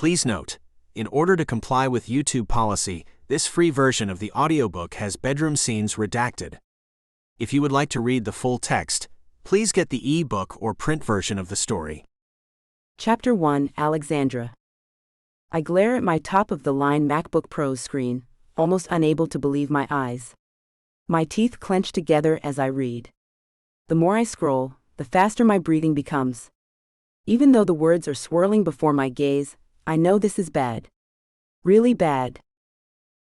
Please note, in order to comply with YouTube policy, this free version of the audiobook has bedroom scenes redacted. If you would like to read the full text, please get the e-book or print version of the story. Chapter 1, Alexandra. I glare at my top-of-the-line MacBook Pro screen, almost unable to believe my eyes. My teeth clench together as I read. The more I scroll, the faster my breathing becomes. Even though the words are swirling before my gaze, I know this is bad. Really bad.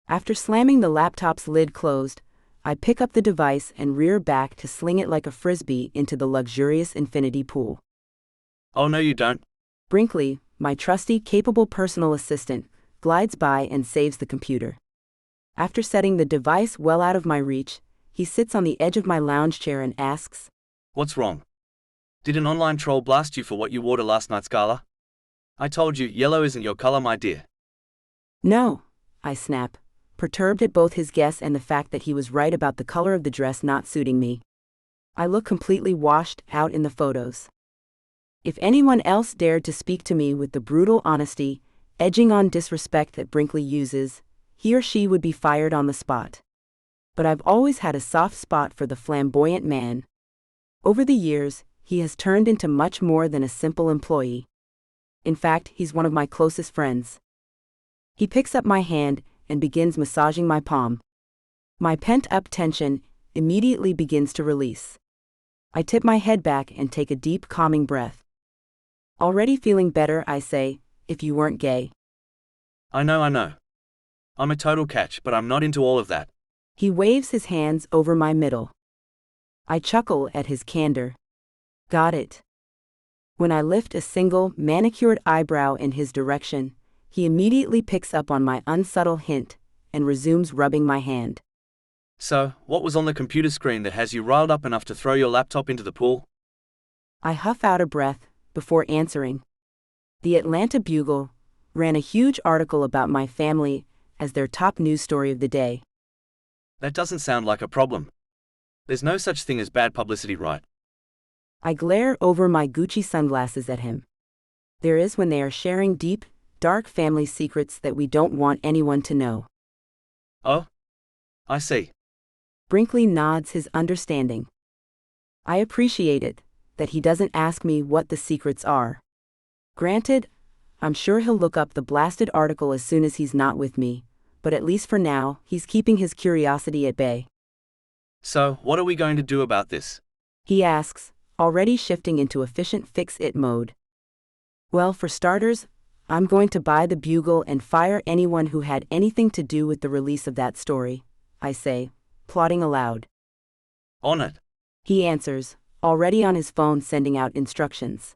After slamming the laptop's lid closed, I pick up the device and rear back to sling it like a frisbee into the luxurious infinity pool. Oh no you don't. Brinkley, my trusty, capable personal assistant, glides by and saves the computer. After setting the device well out of my reach, he sits on the edge of my lounge chair and asks, "What's wrong? Did an online troll blast you for what you wore to last night's gala? I told you, yellow isn't your color, my dear." "No," I snap, perturbed at both his guess and the fact that he was right about the color of the dress not suiting me. I look completely washed out in the photos. If anyone else dared to speak to me with the brutal honesty, edging on disrespect that Brinkley uses, he or she would be fired on the spot. But I've always had a soft spot for the flamboyant man. Over the years, he has turned into much more than a simple employee. In fact, he's one of my closest friends. He picks up my hand and begins massaging my palm. My pent-up tension immediately begins to release. I tip my head back and take a deep, calming breath. Already feeling better, I say, "If you weren't gay." I know. I'm a total catch, but I'm not into all of that. He waves his hands over my middle. I chuckle at his candor. Got it. When I lift a single, manicured eyebrow in his direction, he immediately picks up on my unsubtle hint and resumes rubbing my hand. So, what was on the computer screen that has you riled up enough to throw your laptop into the pool? I huff out a breath before answering. The Atlanta Bugle ran a huge article about my family as their top news story of the day. That doesn't sound like a problem. There's no such thing as bad publicity, right? I glare over my Gucci sunglasses at him. There is when they are sharing deep, dark family secrets that we don't want anyone to know. Oh? I see. Brinkley nods his understanding. I appreciate it, that he doesn't ask me what the secrets are. Granted, I'm sure he'll look up the blasted article as soon as he's not with me, but at least for now, he's keeping his curiosity at bay. So, what are we going to do about this? He asks, already shifting into efficient fix-it mode. Well, for starters, I'm going to buy the Bugle and fire anyone who had anything to do with the release of that story, I say, plotting aloud. On it. He answers, already on his phone sending out instructions.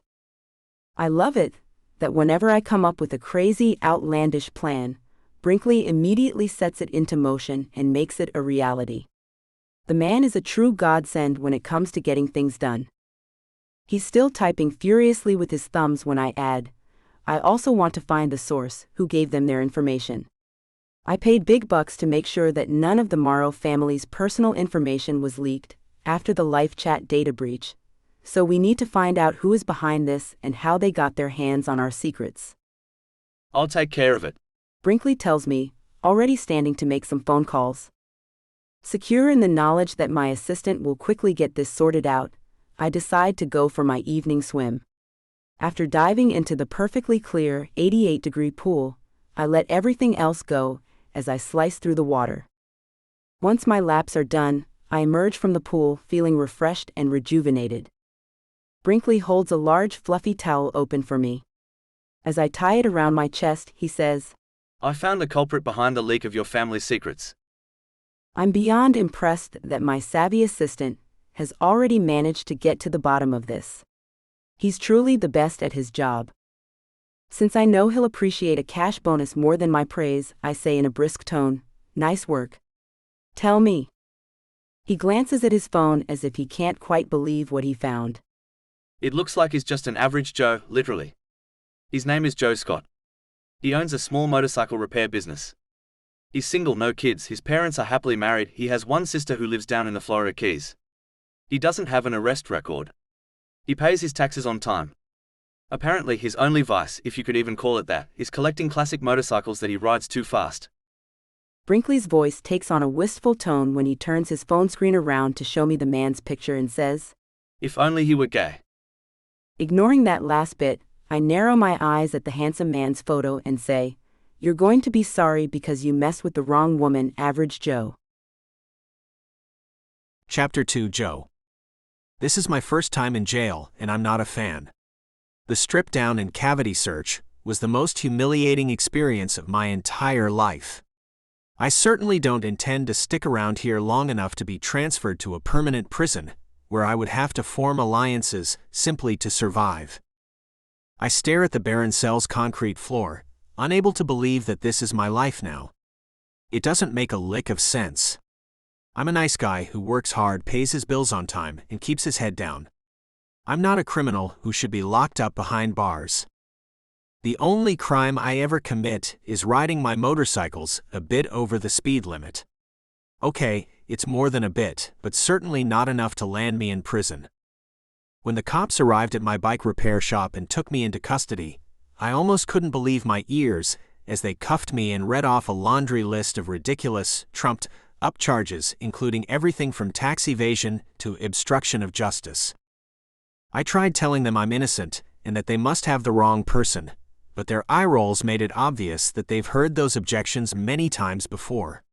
I love it, that whenever I come up with a crazy, outlandish plan, Brinkley immediately sets it into motion and makes it a reality. The man is a true godsend when it comes to getting things done. He's still typing furiously with his thumbs when I add, I also want to find the source who gave them their information. I paid big bucks to make sure that none of the Morrow family's personal information was leaked after the LifeChat data breach, so we need to find out who is behind this and how they got their hands on our secrets. I'll take care of it, Brinkley tells me, already standing to make some phone calls. Secure in the knowledge that my assistant will quickly get this sorted out, I decide to go for my evening swim. After diving into the perfectly clear 88-degree pool, I let everything else go as I slice through the water. Once my laps are done, I emerge from the pool feeling refreshed and rejuvenated. Brinkley holds a large fluffy towel open for me. As I tie it around my chest, he says, I found the culprit behind the leak of your family's secrets. I'm beyond impressed that my savvy assistant has already managed to get to the bottom of this. He's truly the best at his job. Since I know he'll appreciate a cash bonus more than my praise, I say in a brisk tone, nice work. Tell me. He glances at his phone as if he can't quite believe what he found. It looks like he's just an average Joe, literally. His name is Joe Scott. He owns a small motorcycle repair business. He's single, no kids, his parents are happily married, he has one sister who lives down in the Florida Keys. He doesn't have an arrest record. He pays his taxes on time. Apparently his only vice, if you could even call it that, is collecting classic motorcycles that he rides too fast. Brinkley's voice takes on a wistful tone when he turns his phone screen around to show me the man's picture and says, If only he were gay. Ignoring that last bit, I narrow my eyes at the handsome man's photo and say, You're going to be sorry because you messed with the wrong woman, Average Joe. Chapter 2 Joe. This is my first time in jail, and I'm not a fan. The strip down and cavity search was the most humiliating experience of my entire life. I certainly don't intend to stick around here long enough to be transferred to a permanent prison, where I would have to form alliances simply to survive. I stare at the barren cell's concrete floor, unable to believe that this is my life now. It doesn't make a lick of sense. I'm a nice guy who works hard, pays his bills on time, and keeps his head down. I'm not a criminal who should be locked up behind bars. The only crime I ever commit is riding my motorcycles a bit over the speed limit. Okay, it's more than a bit, but certainly not enough to land me in prison. When the cops arrived at my bike repair shop and took me into custody, I almost couldn't believe my ears as they cuffed me and read off a laundry list of ridiculous, trumped-up charges, including everything from tax evasion to obstruction of justice. I tried telling them I'm innocent and that they must have the wrong person, but their eye rolls made it obvious that they've heard those objections many times before.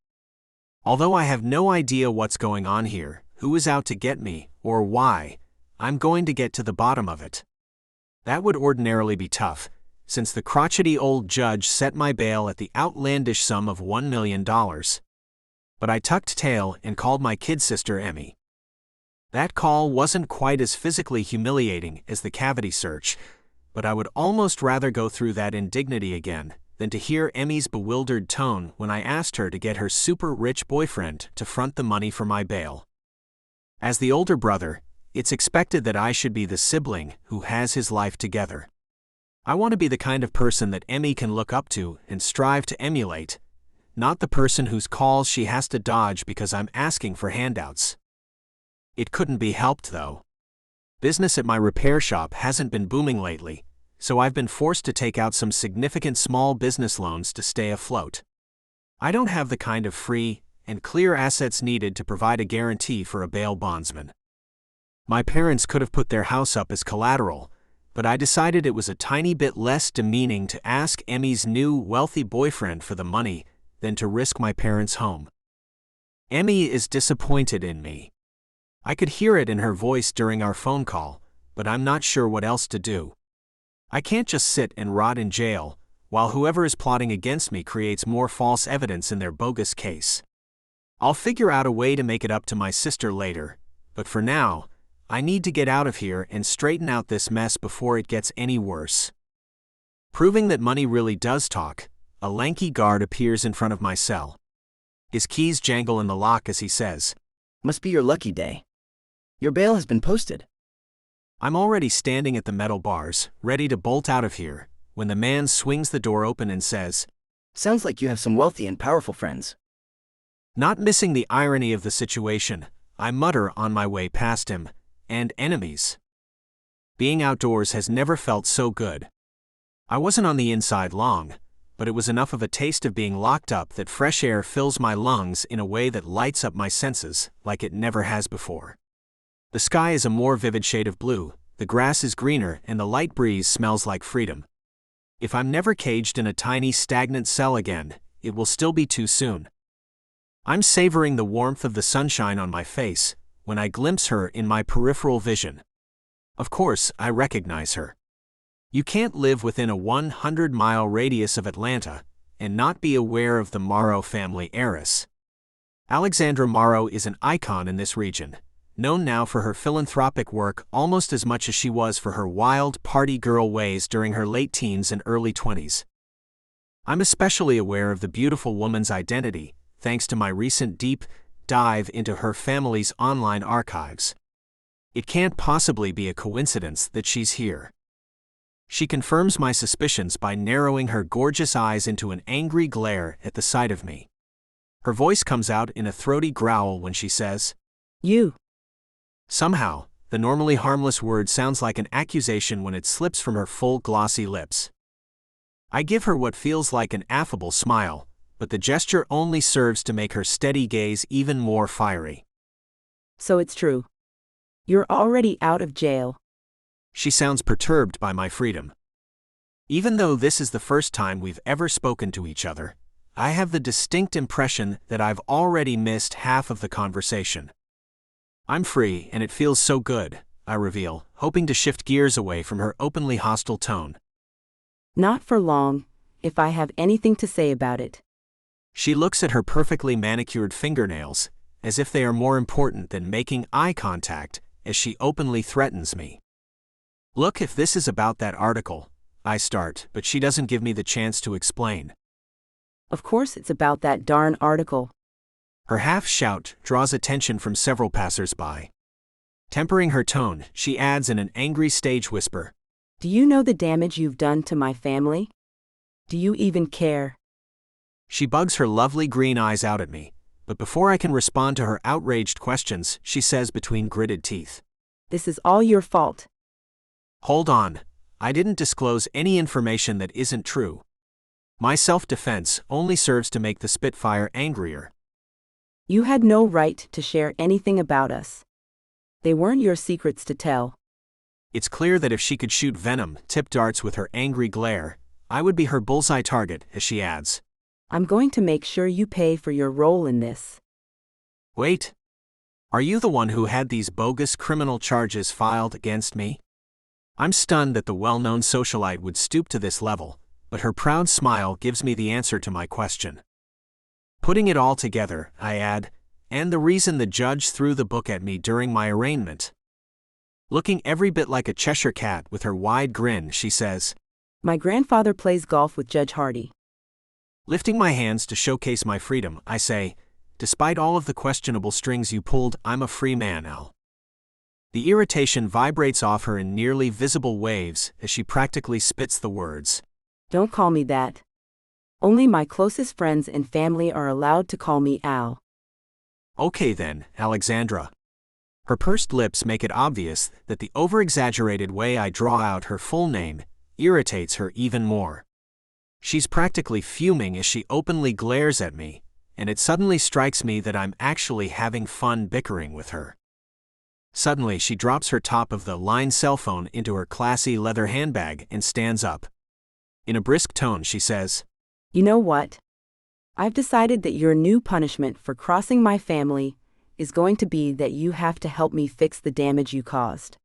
Although I have no idea what's going on here, who is out to get me, or why, I'm going to get to the bottom of it. That would ordinarily be tough, since the crotchety old judge set my bail at the outlandish sum of $1 million. But I tucked tail and called my kid sister Emmy. That call wasn't quite as physically humiliating as the cavity search, but I would almost rather go through that indignity again than to hear Emmy's bewildered tone when I asked her to get her super-rich boyfriend to front the money for my bail. As the older brother, it's expected that I should be the sibling who has his life together. I want to be the kind of person that Emmy can look up to and strive to emulate, not the person whose calls she has to dodge because I'm asking for handouts. It couldn't be helped, though. Business at my repair shop hasn't been booming lately, so I've been forced to take out some significant small business loans to stay afloat. I don't have the kind of free and clear assets needed to provide a guarantee for a bail bondsman. My parents could have put their house up as collateral, but I decided it was a tiny bit less demeaning to ask Emmy's new wealthy boyfriend for the money than to risk my parents' home. Emmy is disappointed in me. I could hear it in her voice during our phone call, but I'm not sure what else to do. I can't just sit and rot in jail, while whoever is plotting against me creates more false evidence in their bogus case. I'll figure out a way to make it up to my sister later, but for now, I need to get out of here and straighten out this mess before it gets any worse. Proving that money really does talk, a lanky guard appears in front of my cell. His keys jangle in the lock as he says, "Must be your lucky day. Your bail has been posted." I'm already standing at the metal bars, ready to bolt out of here, when the man swings the door open and says, "Sounds like you have some wealthy and powerful friends." Not missing the irony of the situation, I mutter on my way past him, and enemies. Being outdoors has never felt so good. I wasn't on the inside long, but it was enough of a taste of being locked up that fresh air fills my lungs in a way that lights up my senses like it never has before. The sky is a more vivid shade of blue, the grass is greener, and the light breeze smells like freedom. If I'm never caged in a tiny stagnant cell again, it will still be too soon. I'm savoring the warmth of the sunshine on my face when I glimpse her in my peripheral vision. Of course, I recognize her. You can't live within a 100-mile radius of Atlanta and not be aware of the Morrow family heiress. Alexandra Morrow is an icon in this region, known now for her philanthropic work almost as much as she was for her wild party girl ways during her late teens and early 20s. I'm especially aware of the beautiful woman's identity, thanks to my recent deep dive into her family's online archives. It can't possibly be a coincidence that she's here. She confirms my suspicions by narrowing her gorgeous eyes into an angry glare at the sight of me. Her voice comes out in a throaty growl when she says, "You." Somehow, The normally harmless word sounds like an accusation when it slips from her full glossy lips. I give her what feels like an affable smile, but the gesture only serves to make her steady gaze even more fiery. So it's true. You're already out of jail. She sounds perturbed by my freedom. Even though this is the first time we've ever spoken to each other, I have the distinct impression that I've already missed half of the conversation. I'm free, and it feels so good, I reveal, hoping to shift gears away from her openly hostile tone. Not for long, if I have anything to say about it. She looks at her perfectly manicured fingernails, as if they are more important than making eye contact, as she openly threatens me. Look, if this is about that article, I start, but she doesn't give me the chance to explain. Of course it's about that darn article. Her half-shout draws attention from several passers-by. Tempering her tone, she adds in an angry stage whisper, Do you know the damage you've done to my family? Do you even care? She bugs her lovely green eyes out at me, but before I can respond to her outraged questions, she says between gritted teeth, This is all your fault. Hold on, I didn't disclose any information that isn't true. My self-defense only serves to make the Spitfire angrier. You had no right to share anything about us. They weren't your secrets to tell. It's clear that if she could shoot venom, tip darts with her angry glare, I would be her bullseye target, as she adds. I'm going to make sure you pay for your role in this. Wait. Are you the one who had these bogus criminal charges filed against me? I'm stunned that the well-known socialite would stoop to this level, but her proud smile gives me the answer to my question. Putting it all together, I add, and the reason the judge threw the book at me during my arraignment. Looking every bit like a Cheshire cat with her wide grin, she says, My grandfather plays golf with Judge Hardy. Lifting my hands to showcase my freedom, I say, despite all of the questionable strings you pulled, I'm a free man, Al. The irritation vibrates off her in nearly visible waves as she practically spits the words. Don't call me that. Only my closest friends and family are allowed to call me Al. Okay then, Alexandra. Her pursed lips make it obvious that the over-exaggerated way I draw out her full name irritates her even more. She's practically fuming as she openly glares at me, and it suddenly strikes me that I'm actually having fun bickering with her. Suddenly she drops her top-of-the-line cell phone into her classy leather handbag and stands up. In a brisk tone she says, You know what? I've decided that your new punishment for crossing my family is going to be that you have to help me fix the damage you caused.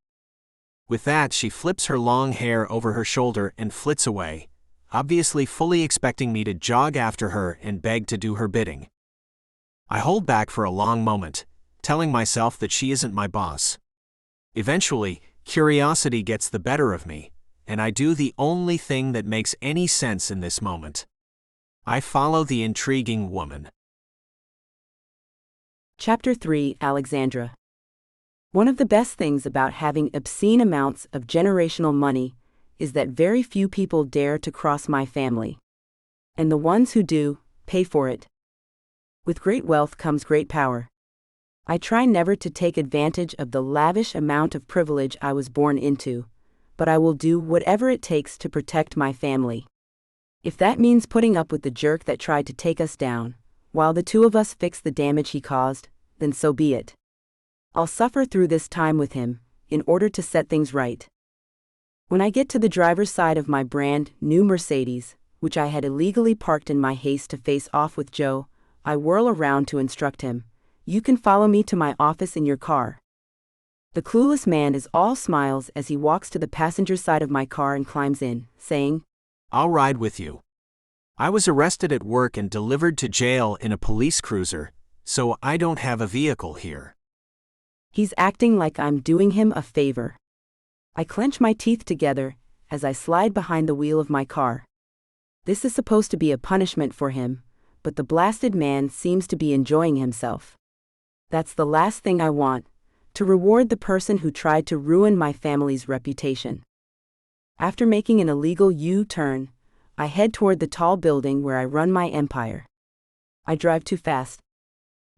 With that, she flips her long hair over her shoulder and flits away, obviously fully expecting me to jog after her and beg to do her bidding. I hold back for a long moment, telling myself that she isn't my boss. Eventually, curiosity gets the better of me, and I do the only thing that makes any sense in this moment. I follow the intriguing woman. Chapter 3, Alexandra. One of the best things about having obscene amounts of generational money is that very few people dare to cross my family. And the ones who do, pay for it. With great wealth comes great power. I try never to take advantage of the lavish amount of privilege I was born into, but I will do whatever it takes to protect my family. If that means putting up with the jerk that tried to take us down, while the two of us fix the damage he caused, then so be it. I'll suffer through this time with him, in order to set things right. When I get to the driver's side of my brand new Mercedes, which I had illegally parked in my haste to face off with Joe, I whirl around to instruct him, You can follow me to my office in your car. The clueless man is all smiles as he walks to the passenger side of my car and climbs in, saying, I'll ride with you. I was arrested at work and delivered to jail in a police cruiser, so I don't have a vehicle here. He's acting like I'm doing him a favor. I clench my teeth together as I slide behind the wheel of my car. This is supposed to be a punishment for him, but the blasted man seems to be enjoying himself. That's the last thing I want, to reward the person who tried to ruin my family's reputation. After making an illegal U-turn, I head toward the tall building where I run my empire. I drive too fast.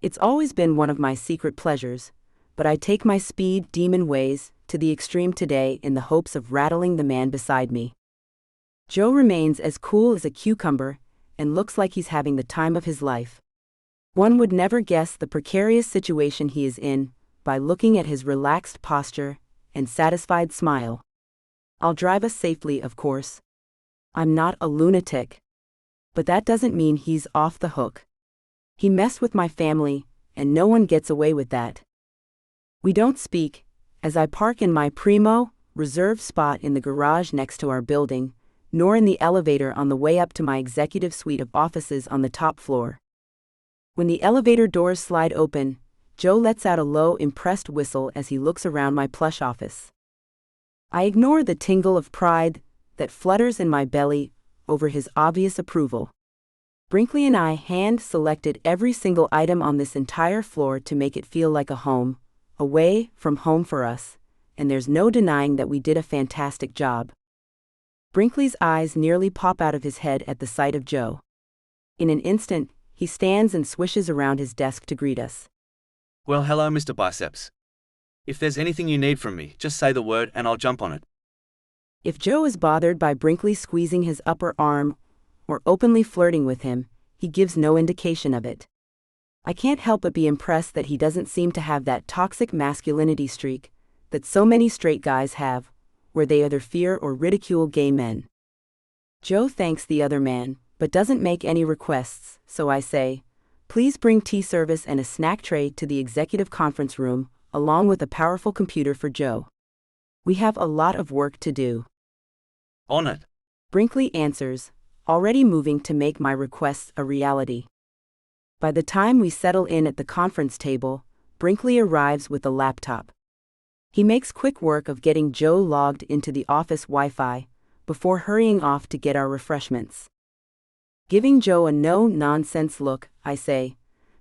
It's always been one of my secret pleasures, but I take my speed demon ways to the extreme today in the hopes of rattling the man beside me. Joe remains as cool as a cucumber and looks like he's having the time of his life. One would never guess the precarious situation he is in by looking at his relaxed posture and satisfied smile. I'll drive us safely, of course. I'm not a lunatic. But that doesn't mean he's off the hook. He messed with my family, and no one gets away with that. We don't speak, as I park in my primo, reserved spot in the garage next to our building, nor in the elevator on the way up to my executive suite of offices on the top floor. When the elevator doors slide open, Joe lets out a low, impressed whistle as he looks around my plush office. I ignore the tingle of pride that flutters in my belly over his obvious approval. Brinkley and I hand-selected every single item on this entire floor to make it feel like a home, away from home for us, and there's no denying that we did a fantastic job. Brinkley's eyes nearly pop out of his head at the sight of Joe. In an instant, he stands and swishes around his desk to greet us. Well, hello, Mr. Biceps. If there's anything you need from me, just say the word and I'll jump on it. If Joe is bothered by Brinkley squeezing his upper arm or openly flirting with him, he gives no indication of it. I can't help but be impressed that he doesn't seem to have that toxic masculinity streak that so many straight guys have, where they either fear or ridicule gay men. Joe thanks the other man, but doesn't make any requests, so I say, please bring tea service and a snack tray to the executive conference room, along with a powerful computer for Joe. We have a lot of work to do. On it. Brinkley answers, already moving to make my requests a reality. By the time we settle in at the conference table, Brinkley arrives with a laptop. He makes quick work of getting Joe logged into the office Wi-Fi, before hurrying off to get our refreshments. Giving Joe a no-nonsense look, I say,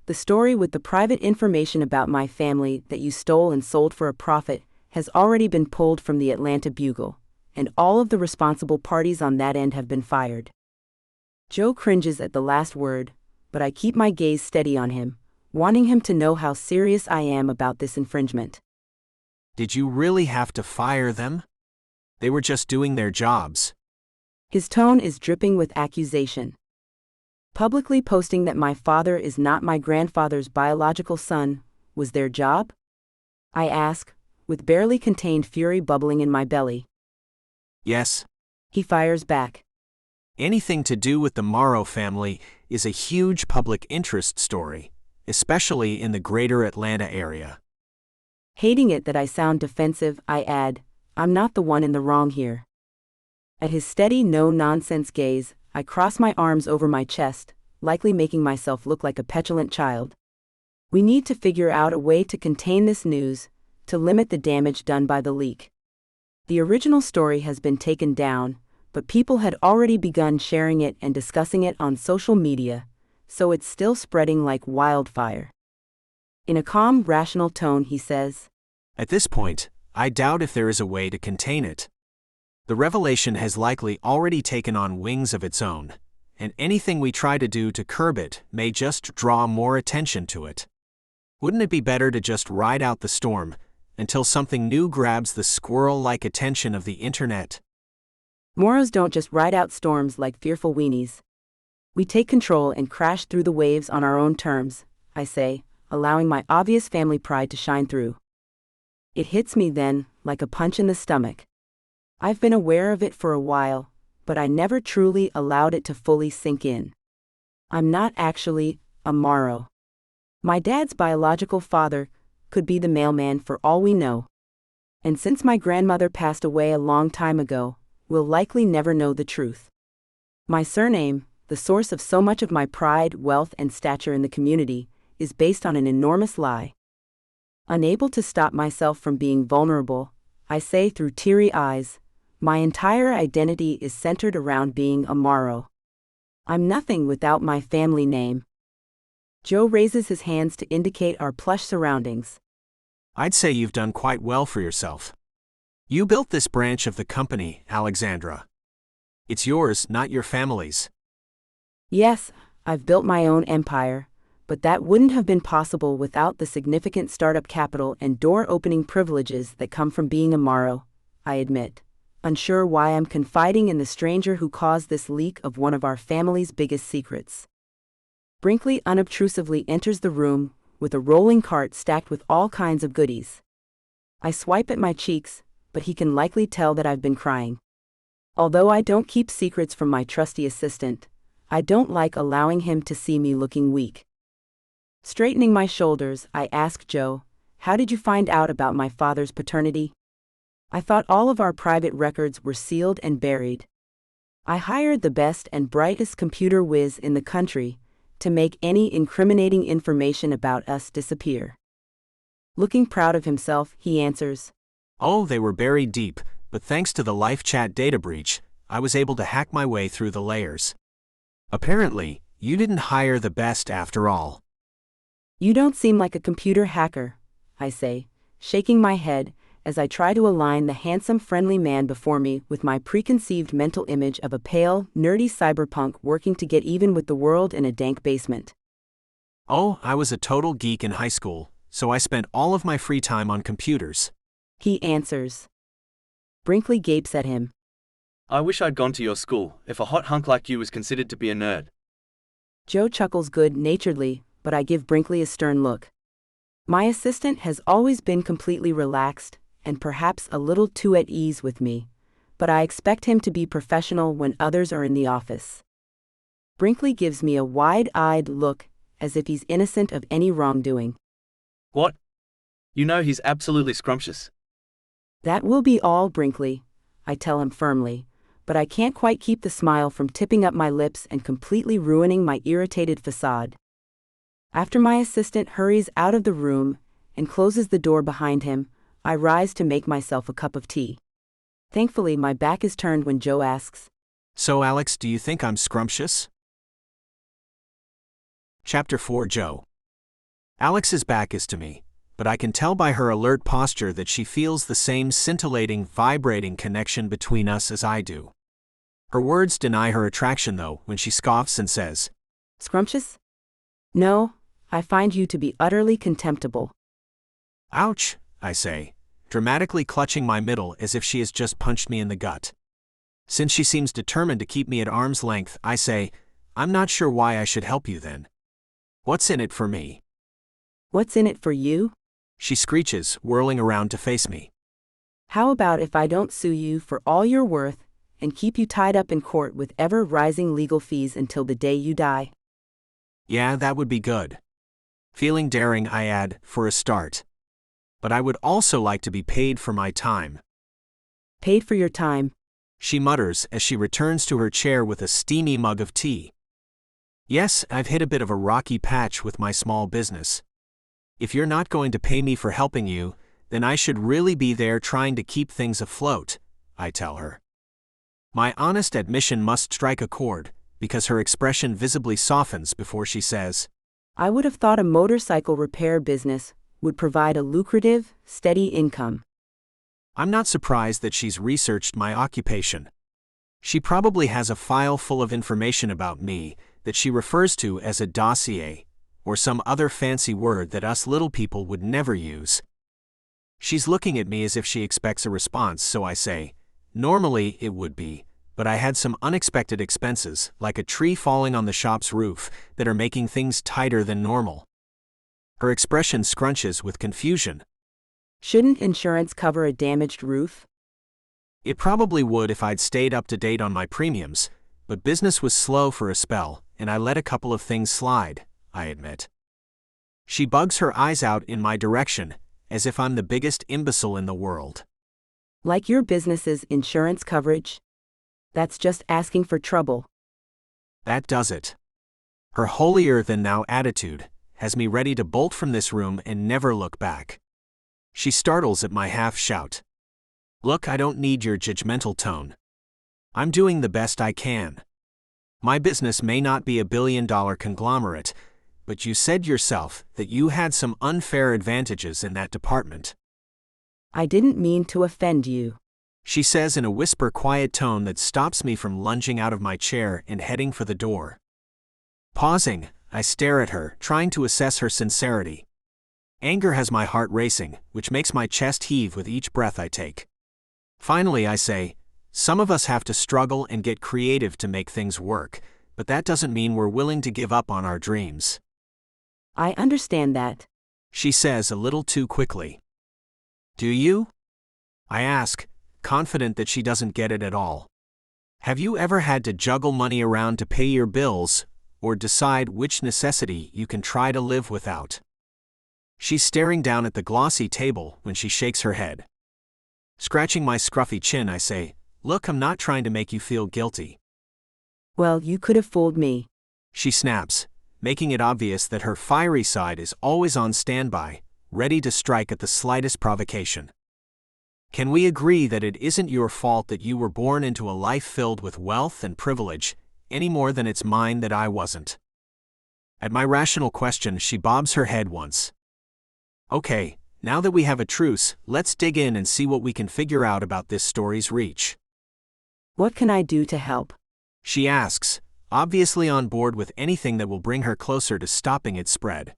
the story with the private information about my family that you stole and sold for a profit has already been pulled from the Atlanta Bugle, and all of the responsible parties on that end have been fired. Joe cringes at the last word, but I keep my gaze steady on him, wanting him to know how serious I am about this infringement. Did you really have to fire them? They were just doing their jobs. His tone is dripping with accusation. Publicly posting that my father is not my grandfather's biological son was their job? I ask, with barely contained fury bubbling in my belly. Yes. He fires back. Anything to do with the Morrow family is a huge public interest story, especially in the greater Atlanta area. Hating it that I sound defensive, I add, I'm not the one in the wrong here. At his steady, no-nonsense gaze, I cross my arms over my chest, likely making myself look like a petulant child. We need to figure out a way to contain this news, to limit the damage done by the leak. The original story has been taken down, but people had already begun sharing it and discussing it on social media, so it's still spreading like wildfire. In a calm, rational tone, he says, At this point, I doubt if there is a way to contain it. The revelation has likely already taken on wings of its own, and anything we try to do to curb it may just draw more attention to it. Wouldn't it be better to just ride out the storm until something new grabs the squirrel-like attention of the internet? Morrows don't just ride out storms like fearful weenies. We take control and crash through the waves on our own terms, I say, allowing my obvious family pride to shine through. It hits me then, like a punch in the stomach. I've been aware of it for a while, but I never truly allowed it to fully sink in. I'm not actually a Morrow. My dad's biological father could be the mailman for all we know. And since my grandmother passed away a long time ago, we'll likely never know the truth. My surname, the source of so much of my pride, wealth, and stature in the community, is based on an enormous lie. Unable to stop myself from being vulnerable, I say through teary eyes, my entire identity is centered around being a Morrow. I'm nothing without my family name. Joe raises his hands to indicate our plush surroundings. I'd say you've done quite well for yourself. You built this branch of the company, Alexandra. It's yours, not your family's. Yes, I've built my own empire, but that wouldn't have been possible without the significant startup capital and door-opening privileges that come from being a Morrow, I admit, unsure why I'm confiding in the stranger who caused this leak of one of our family's biggest secrets. Brinkley unobtrusively enters the room with a rolling cart stacked with all kinds of goodies. I swipe at my cheeks, but he can likely tell that I've been crying. Although I don't keep secrets from my trusty assistant, I don't like allowing him to see me looking weak. Straightening my shoulders, I ask Joe, "How did you find out about my father's paternity? I thought all of our private records were sealed and buried. I hired the best and brightest computer whiz in the country to make any incriminating information about us disappear." Looking proud of himself, he answers, "Oh, they were buried deep, but thanks to the LifeChat data breach, I was able to hack my way through the layers. Apparently, you didn't hire the best after all." "You don't seem like a computer hacker," I say, shaking my head as I try to align the handsome, friendly man before me with my preconceived mental image of a pale, nerdy cyberpunk working to get even with the world in a dank basement. "Oh, I was a total geek in high school, so I spent all of my free time on computers," he answers. Brinkley gapes at him. I wish I'd gone to your school if a hot hunk like you was considered to be a nerd. Joe chuckles good-naturedly, but I give Brinkley a stern look. My assistant has always been completely relaxed, and perhaps a little too at ease with me, but I expect him to be professional when others are in the office. Brinkley gives me a wide-eyed look, as if he's innocent of any wrongdoing. What? You know he's absolutely scrumptious. "That will be all, Brinkley," I tell him firmly, but I can't quite keep the smile from tipping up my lips and completely ruining my irritated facade. After my assistant hurries out of the room and closes the door behind him, I rise to make myself a cup of tea. Thankfully, my back is turned when Joe asks, "So Alex, do you think I'm scrumptious?" Chapter 4. Joe. Alex's back is to me, but I can tell by her alert posture that she feels the same scintillating, vibrating connection between us as I do. Her words deny her attraction though when she scoffs and says, "Scrumptious? No, I find you to be utterly contemptible." "Ouch," I say, dramatically clutching my middle as if she has just punched me in the gut. Since she seems determined to keep me at arm's length, I say, "I'm not sure why I should help you then. What's in it for me?" "What's in it for you?" she screeches, whirling around to face me. "How about if I don't sue you for all you're worth and keep you tied up in court with ever-rising legal fees until the day you die?" Yeah, that would be good. Feeling daring, I add, for a start. But I would also like to be paid for my time. "Paid for your time," she mutters as she returns to her chair with a steamy mug of tea. Yes, I've hit a bit of a rocky patch with my small business. If you're not going to pay me for helping you, then I should really be there trying to keep things afloat, I tell her. My honest admission must strike a chord, because her expression visibly softens before she says, "I would have thought a motorcycle repair business would provide a lucrative, steady income." I'm not surprised that she's researched my occupation. She probably has a file full of information about me that she refers to as a dossier, or some other fancy word that us little people would never use. She's looking at me as if she expects a response, so I say, "Normally it would be, but I had some unexpected expenses, like a tree falling on the shop's roof, that are making things tighter than normal." Her expression scrunches with confusion. "Shouldn't insurance cover a damaged roof?" It probably would if I'd stayed up to date on my premiums, but business was slow for a spell, and I let a couple of things slide, I admit. She bugs her eyes out in my direction, as if I'm the biggest imbecile in the world. "Like your business's insurance coverage? That's just asking for trouble." That does it. Her holier-than-thou attitude has me ready to bolt from this room and never look back. She startles at my half-shout. "Look, I don't need your judgmental tone. I'm doing the best I can. My business may not be a billion-dollar conglomerate, but you said yourself that you had some unfair advantages in that department." "I didn't mean to offend you," she says in a whisper-quiet tone that stops me from lunging out of my chair and heading for the door. Pausing, I stare at her, trying to assess her sincerity. Anger has my heart racing, which makes my chest heave with each breath I take. Finally, I say, some of us have to struggle and get creative to make things work, but that doesn't mean we're willing to give up on our dreams. I understand that, She says a little too quickly. Do you? I ask, confident that she doesn't get it at all. Have you ever had to juggle money around to pay your bills, or decide which necessity you can try to live without? She's staring down at the glossy table when she shakes her head. Scratching my scruffy chin, I say, look, I'm not trying to make you feel guilty. Well, you could have fooled me. She snaps, making it obvious that her fiery side is always on standby, ready to strike at the slightest provocation. Can we agree that it isn't your fault that you were born into a life filled with wealth and privilege, any more than it's mine that I wasn't? At my rational question, she bobs her head once. Okay, now that we have a truce, let's dig in and see what we can figure out about this story's reach. What can I do to help? She asks, obviously on board with anything that will bring her closer to stopping its spread.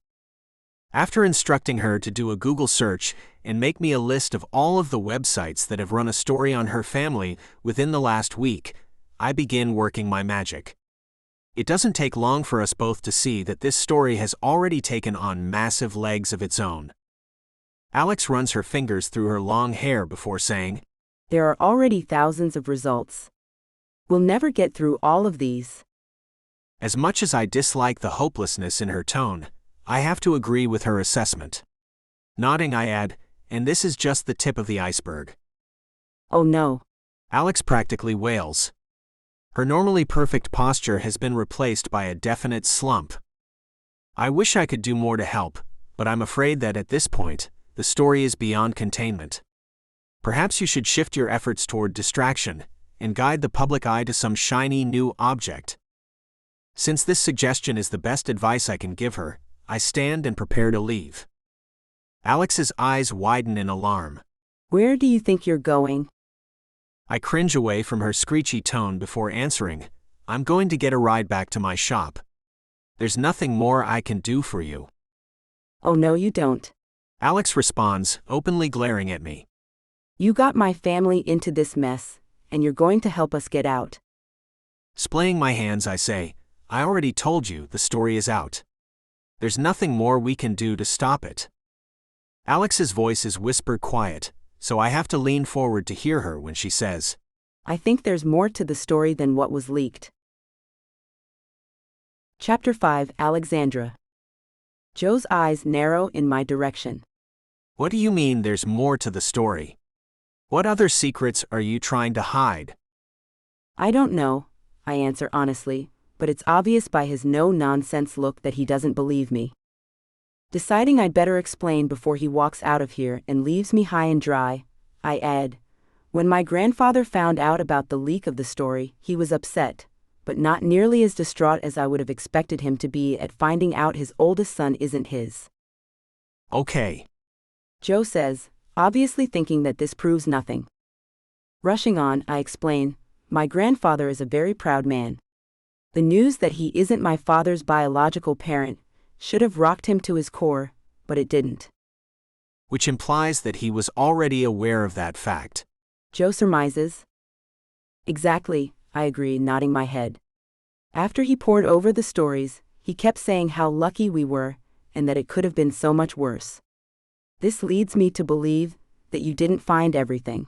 After instructing her to do a Google search and make me a list of all of the websites that have run a story on her family within the last week, I begin working my magic. It doesn't take long for us both to see that this story has already taken on massive legs of its own. Alex runs her fingers through her long hair before saying, There are already thousands of results. We'll never get through all of these. As much as I dislike the hopelessness in her tone, I have to agree with her assessment. Nodding, I add, and this is just the tip of the iceberg. Oh no. Alex practically wails. Her normally perfect posture has been replaced by a definite slump. I wish I could do more to help, but I'm afraid that at this point, the story is beyond containment. Perhaps you should shift your efforts toward distraction and guide the public eye to some shiny new object. Since this suggestion is the best advice I can give her, I stand and prepare to leave. Alex's eyes widen in alarm. Where do you think you're going? I cringe away from her screechy tone before answering, I'm going to get a ride back to my shop. There's nothing more I can do for you. Oh no, you don't. Alex responds, openly glaring at me. You got my family into this mess, and you're going to help us get out. Splaying my hands, I say, I already told you the story is out. There's nothing more we can do to stop it. Alex's voice is whisper quiet, so I have to lean forward to hear her when she says, I think there's more to the story than what was leaked. Chapter 5, Alexandra. Joe's eyes narrow in my direction. What do you mean there's more to the story? What other secrets are you trying to hide? I don't know, I answer honestly, but it's obvious by his no-nonsense look that he doesn't believe me. Deciding I'd better explain before he walks out of here and leaves me high and dry, I add, when my grandfather found out about the leak of the story, he was upset, but not nearly as distraught as I would have expected him to be at finding out his oldest son isn't his. Okay. Joe says, obviously thinking that this proves nothing. Rushing on, I explain, my grandfather is a very proud man. The news that he isn't my father's biological parent should have rocked him to his core, but it didn't. Which implies that he was already aware of that fact. Joe surmises. Exactly, I agree, nodding my head. After he poured over the stories, he kept saying how lucky we were, and that it could have been so much worse. This leads me to believe that you didn't find everything.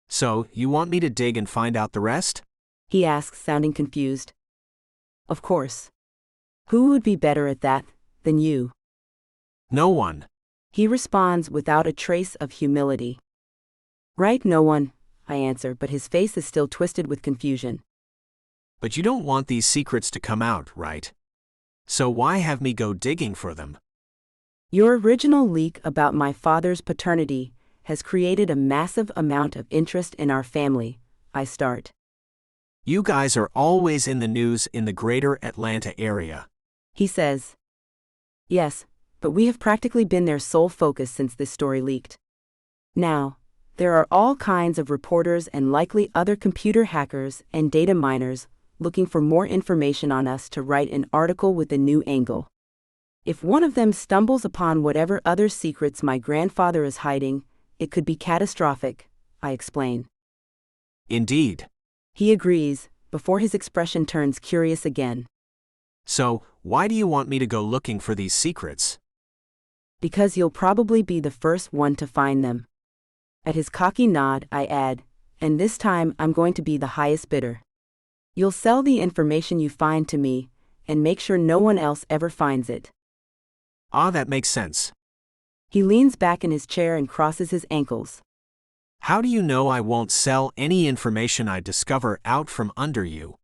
So, you want me to dig and find out the rest? He asks, sounding confused. Of course. Who would be better at that than you? No one. He responds without a trace of humility. Right, no one, I answer, but his face is still twisted with confusion. But you don't want these secrets to come out, right? So why have me go digging for them? Your original leak about my father's paternity has created a massive amount of interest in our family, I start. You guys are always in the news in the greater Atlanta area. He says. Yes, but we have practically been their sole focus since this story leaked. Now, there are all kinds of reporters and likely other computer hackers and data miners looking for more information on us to write an article with a new angle. If one of them stumbles upon whatever other secrets my grandfather is hiding, it could be catastrophic, I explain. Indeed. He agrees, before his expression turns curious again. So, why do you want me to go looking for these secrets? Because you'll probably be the first one to find them. At his cocky nod, I add, and this time I'm going to be the highest bidder. You'll sell the information you find to me, and make sure no one else ever finds it. Ah, that makes sense. He leans back in his chair and crosses his ankles. How do you know I won't sell any information I discover out from under you?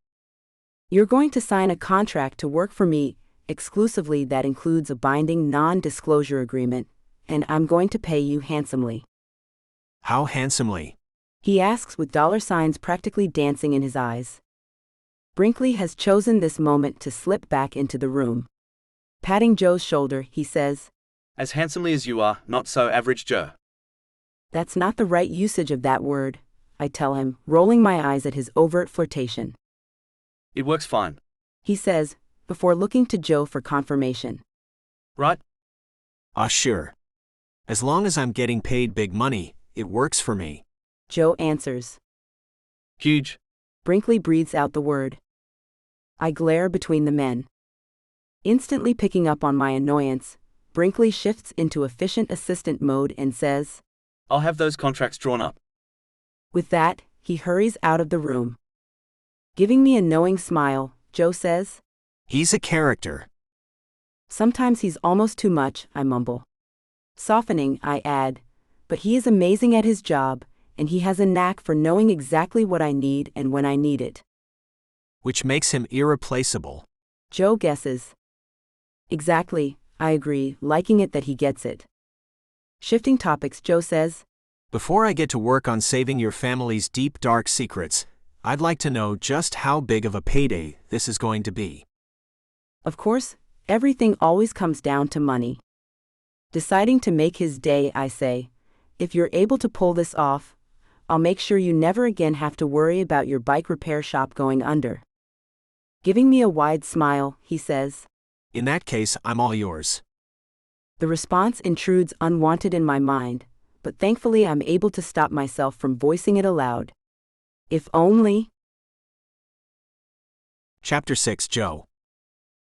You're going to sign a contract to work for me exclusively that includes a binding non-disclosure agreement, and I'm going to pay you handsomely. How handsomely? He asks with dollar signs practically dancing in his eyes. Brinkley has chosen this moment to slip back into the room. Patting Joe's shoulder, he says, As handsomely as you are, not so average Joe. That's not the right usage of that word, I tell him, rolling my eyes at his overt flirtation. It works fine. He says, before looking to Joe for confirmation. Right? Ah, sure. As long as I'm getting paid big money, it works for me. Joe answers. Huge. Brinkley breathes out the word. I glare between the men. Instantly picking up on my annoyance, Brinkley shifts into efficient assistant mode and says, I'll have those contracts drawn up. With that, he hurries out of the room. Giving me a knowing smile, Joe says, He's a character. Sometimes he's almost too much, I mumble. Softening, I add, but he is amazing at his job, and he has a knack for knowing exactly what I need and when I need it. Which makes him irreplaceable. Joe guesses. Exactly, I agree, liking it that he gets it. Shifting topics, Joe says, Before I get to work on saving your family's deep dark secrets, I'd like to know just how big of a payday this is going to be. Of course, everything always comes down to money. Deciding to make his day, I say, if you're able to pull this off, I'll make sure you never again have to worry about your bike repair shop going under. Giving me a wide smile, he says, In that case, I'm all yours. The response intrudes unwanted in my mind, but thankfully I'm able to stop myself from voicing it aloud. If only. Chapter 6 Joe.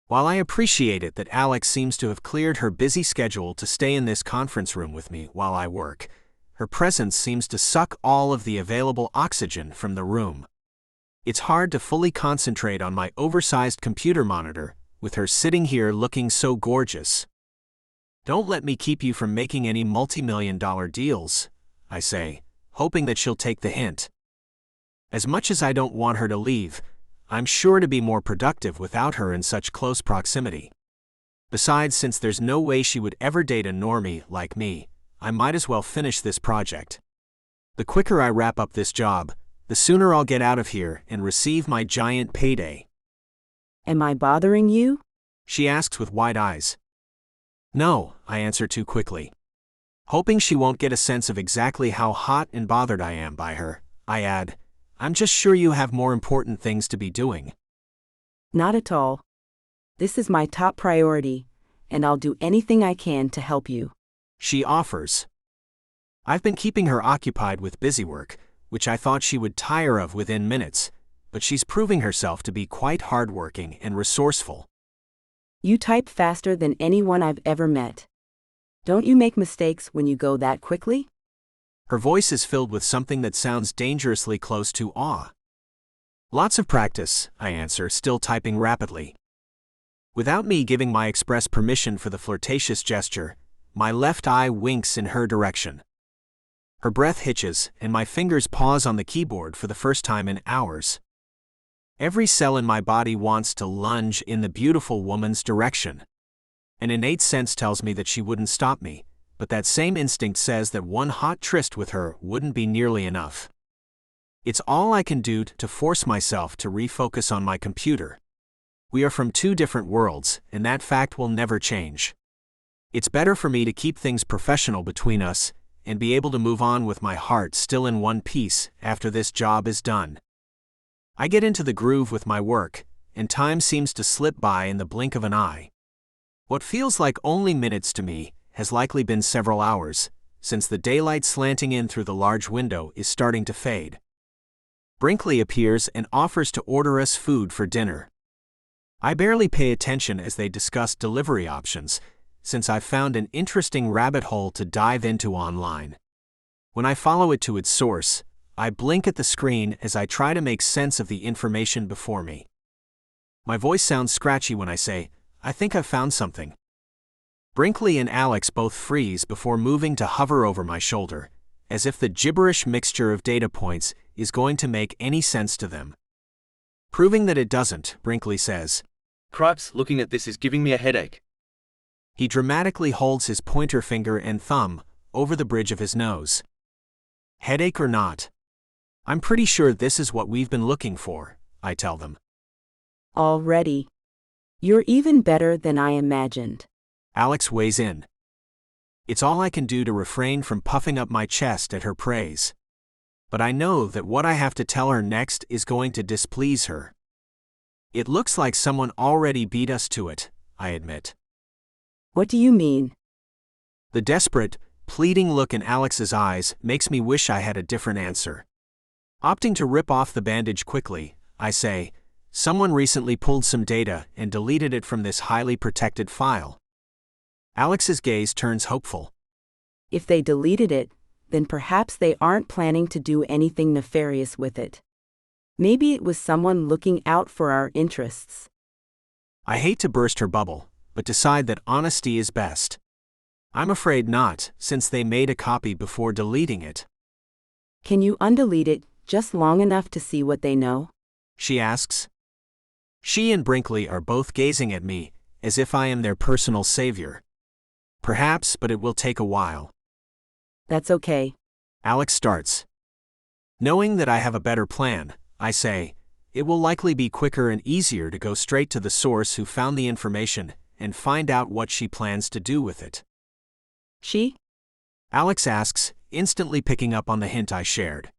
While I appreciate it that Alex seems to have cleared her busy schedule to stay in this conference room with me while I work, her presence seems to suck all of the available oxygen from the room. It's hard to fully concentrate on my oversized computer monitor, with her sitting here looking so gorgeous. Don't let me keep you from making any multi-million-dollar deals, I say, hoping that she'll take the hint. As much as I don't want her to leave, I'm sure to be more productive without her in such close proximity. Besides, since there's no way she would ever date a normie like me, I might as well finish this project. The quicker I wrap up this job, the sooner I'll get out of here and receive my giant payday. Am I bothering you? She asks with wide eyes. No, I answer too quickly. Hoping she won't get a sense of exactly how hot and bothered I am by her, I add, I'm just sure you have more important things to be doing. Not at all. This is my top priority, and I'll do anything I can to help you. She offers. I've been keeping her occupied with busywork, which I thought she would tire of within minutes, but she's proving herself to be quite hardworking and resourceful. You type faster than anyone I've ever met. Don't you make mistakes when you go that quickly? Her voice is filled with something that sounds dangerously close to awe. Lots of practice, I answer, still typing rapidly. Without me giving my express permission for the flirtatious gesture, my left eye winks in her direction. Her breath hitches, and my fingers pause on the keyboard for the first time in hours. Every cell in my body wants to lunge in the beautiful woman's direction. An innate sense tells me that she wouldn't stop me, but that same instinct says that one hot tryst with her wouldn't be nearly enough. It's all I can do to force myself to refocus on my computer. We are from two different worlds, and that fact will never change. It's better for me to keep things professional between us and be able to move on with my heart still in one piece after this job is done. I get into the groove with my work, and time seems to slip by in the blink of an eye. What feels like only minutes to me has likely been several hours, since the daylight slanting in through the large window is starting to fade. Brinkley appears and offers to order us food for dinner. I barely pay attention as they discuss delivery options, since I've found an interesting rabbit hole to dive into online. When I follow it to its source, I blink at the screen as I try to make sense of the information before me. My voice sounds scratchy when I say, "I think I've found something." Brinkley and Alex both freeze before moving to hover over my shoulder, as if the gibberish mixture of data points is going to make any sense to them. Proving that it doesn't, Brinkley says, "Cripes, looking at this is giving me a headache." He dramatically holds his pointer finger and thumb over the bridge of his nose. Headache or not? I'm pretty sure this is what we've been looking for, I tell them. Already. You're even better than I imagined. Alex weighs in. It's all I can do to refrain from puffing up my chest at her praise. But I know that what I have to tell her next is going to displease her. It looks like someone already beat us to it, I admit. What do you mean? The desperate, pleading look in Alex's eyes makes me wish I had a different answer. Opting to rip off the bandage quickly, I say, someone recently pulled some data and deleted it from this highly protected file. Alex's gaze turns hopeful. If they deleted it, then perhaps they aren't planning to do anything nefarious with it. Maybe it was someone looking out for our interests. I hate to burst her bubble, but decide that honesty is best. I'm afraid not, since they made a copy before deleting it. Can you undelete it just long enough to see what they know? She asks. She and Brinkley are both gazing at me, as if I am their personal savior. Perhaps, but it will take a while. That's okay. Alex starts. Knowing that I have a better plan, I say, it will likely be quicker and easier to go straight to the source who found the information and find out what she plans to do with it. She? Alex asks, instantly picking up on the hint I shared.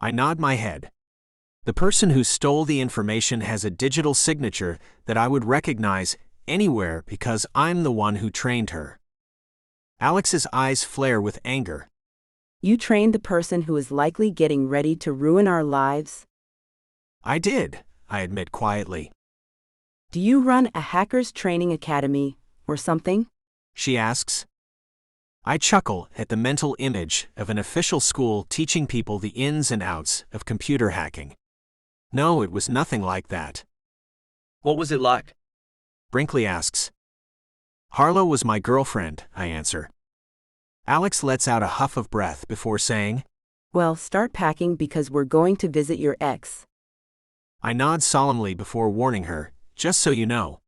I nod my head. The person who stole the information has a digital signature that I would recognize anywhere because I'm the one who trained her. Alex's eyes flare with anger. You trained the person who is likely getting ready to ruin our lives? I did, I admit quietly. Do you run a hackers training academy, or something? She asks. I chuckle at the mental image of an official school teaching people the ins and outs of computer hacking. No, it was nothing like that. What was it like? Brinkley asks. Harlow was my girlfriend, I answer. Alex lets out a huff of breath before saying, Well, start packing because we're going to visit your ex. I nod solemnly before warning her, just so you know.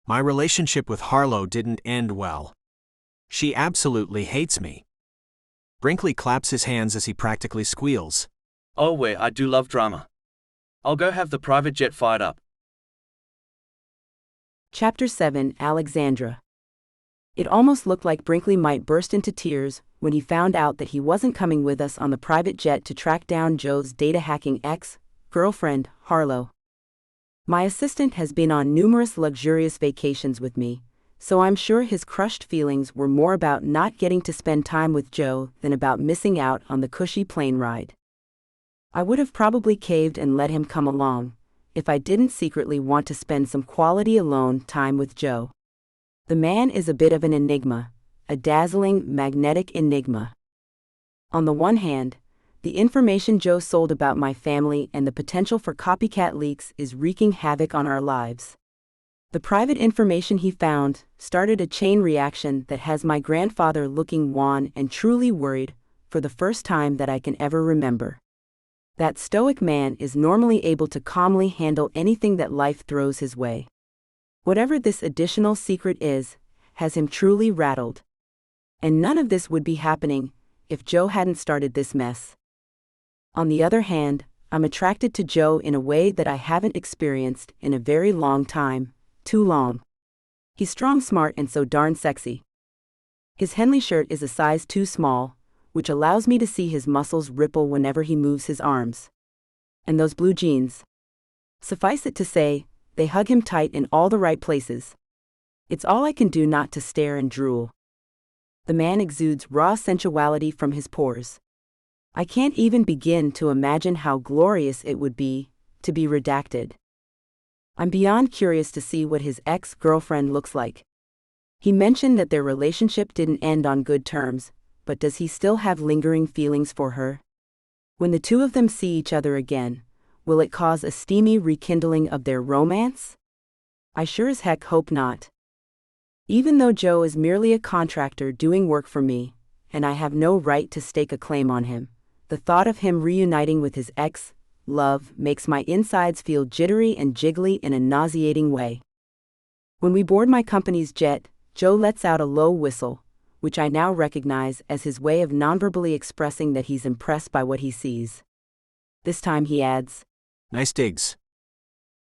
My relationship with Harlow didn't end well. She absolutely hates me. Brinkley claps his hands as he practically squeals. Oh, where I do love drama. I'll go have the private jet fired up. Chapter 7, Alexandra. It almost looked like Brinkley might burst into tears when he found out that he wasn't coming with us on the private jet to track down Joe's data-hacking ex-girlfriend, Harlow. My assistant has been on numerous luxurious vacations with me, so I'm sure his crushed feelings were more about not getting to spend time with Joe than about missing out on the cushy plane ride. I would have probably caved and let him come along, if I didn't secretly want to spend some quality alone time with Joe. The man is a bit of an enigma, a dazzling, magnetic enigma. On the one hand, the information Joe sold about my family and the potential for copycat leaks is wreaking havoc on our lives. The private information he found started a chain reaction that has my grandfather looking wan and truly worried for the first time that I can ever remember. That stoic man is normally able to calmly handle anything that life throws his way. Whatever this additional secret is, has him truly rattled. And none of this would be happening if Joe hadn't started this mess. On the other hand, I'm attracted to Joe in a way that I haven't experienced in a very long time. Too long. He's strong, smart, and so darn sexy. His Henley shirt is a size too small, which allows me to see his muscles ripple whenever he moves his arms. And those blue jeans. Suffice it to say, they hug him tight in all the right places. It's all I can do not to stare and drool. The man exudes raw sensuality from his pores. I can't even begin to imagine how glorious it would be to be redacted. I'm beyond curious to see what his ex-girlfriend looks like. He mentioned that their relationship didn't end on good terms, but does he still have lingering feelings for her? When the two of them see each other again, will it cause a steamy rekindling of their romance? I sure as heck hope not. Even though Joe is merely a contractor doing work for me, and I have no right to stake a claim on him, the thought of him reuniting with his ex-love makes my insides feel jittery and jiggly in a nauseating way. When we board my company's jet, Joe lets out a low whistle, which I now recognize as his way of nonverbally expressing that he's impressed by what he sees. This time he adds, Nice digs.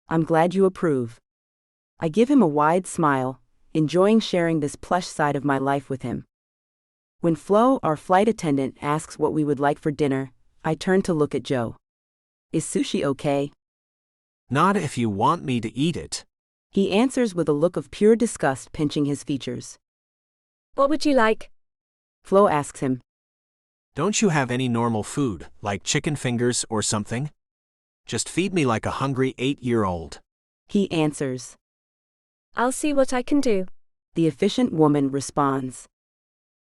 I'm glad you approve. I give him a wide smile, enjoying sharing this plush side of my life with him. When Flo, our flight attendant, asks what we would like for dinner, I turn to look at Joe. Is sushi okay? Not if you want me to eat it. He answers with a look of pure disgust pinching his features. What would you like? Flo asks him. Don't you have any normal food, like chicken fingers or something? Just feed me like a hungry 8-year-old. He answers. I'll see what I can do. The efficient woman responds.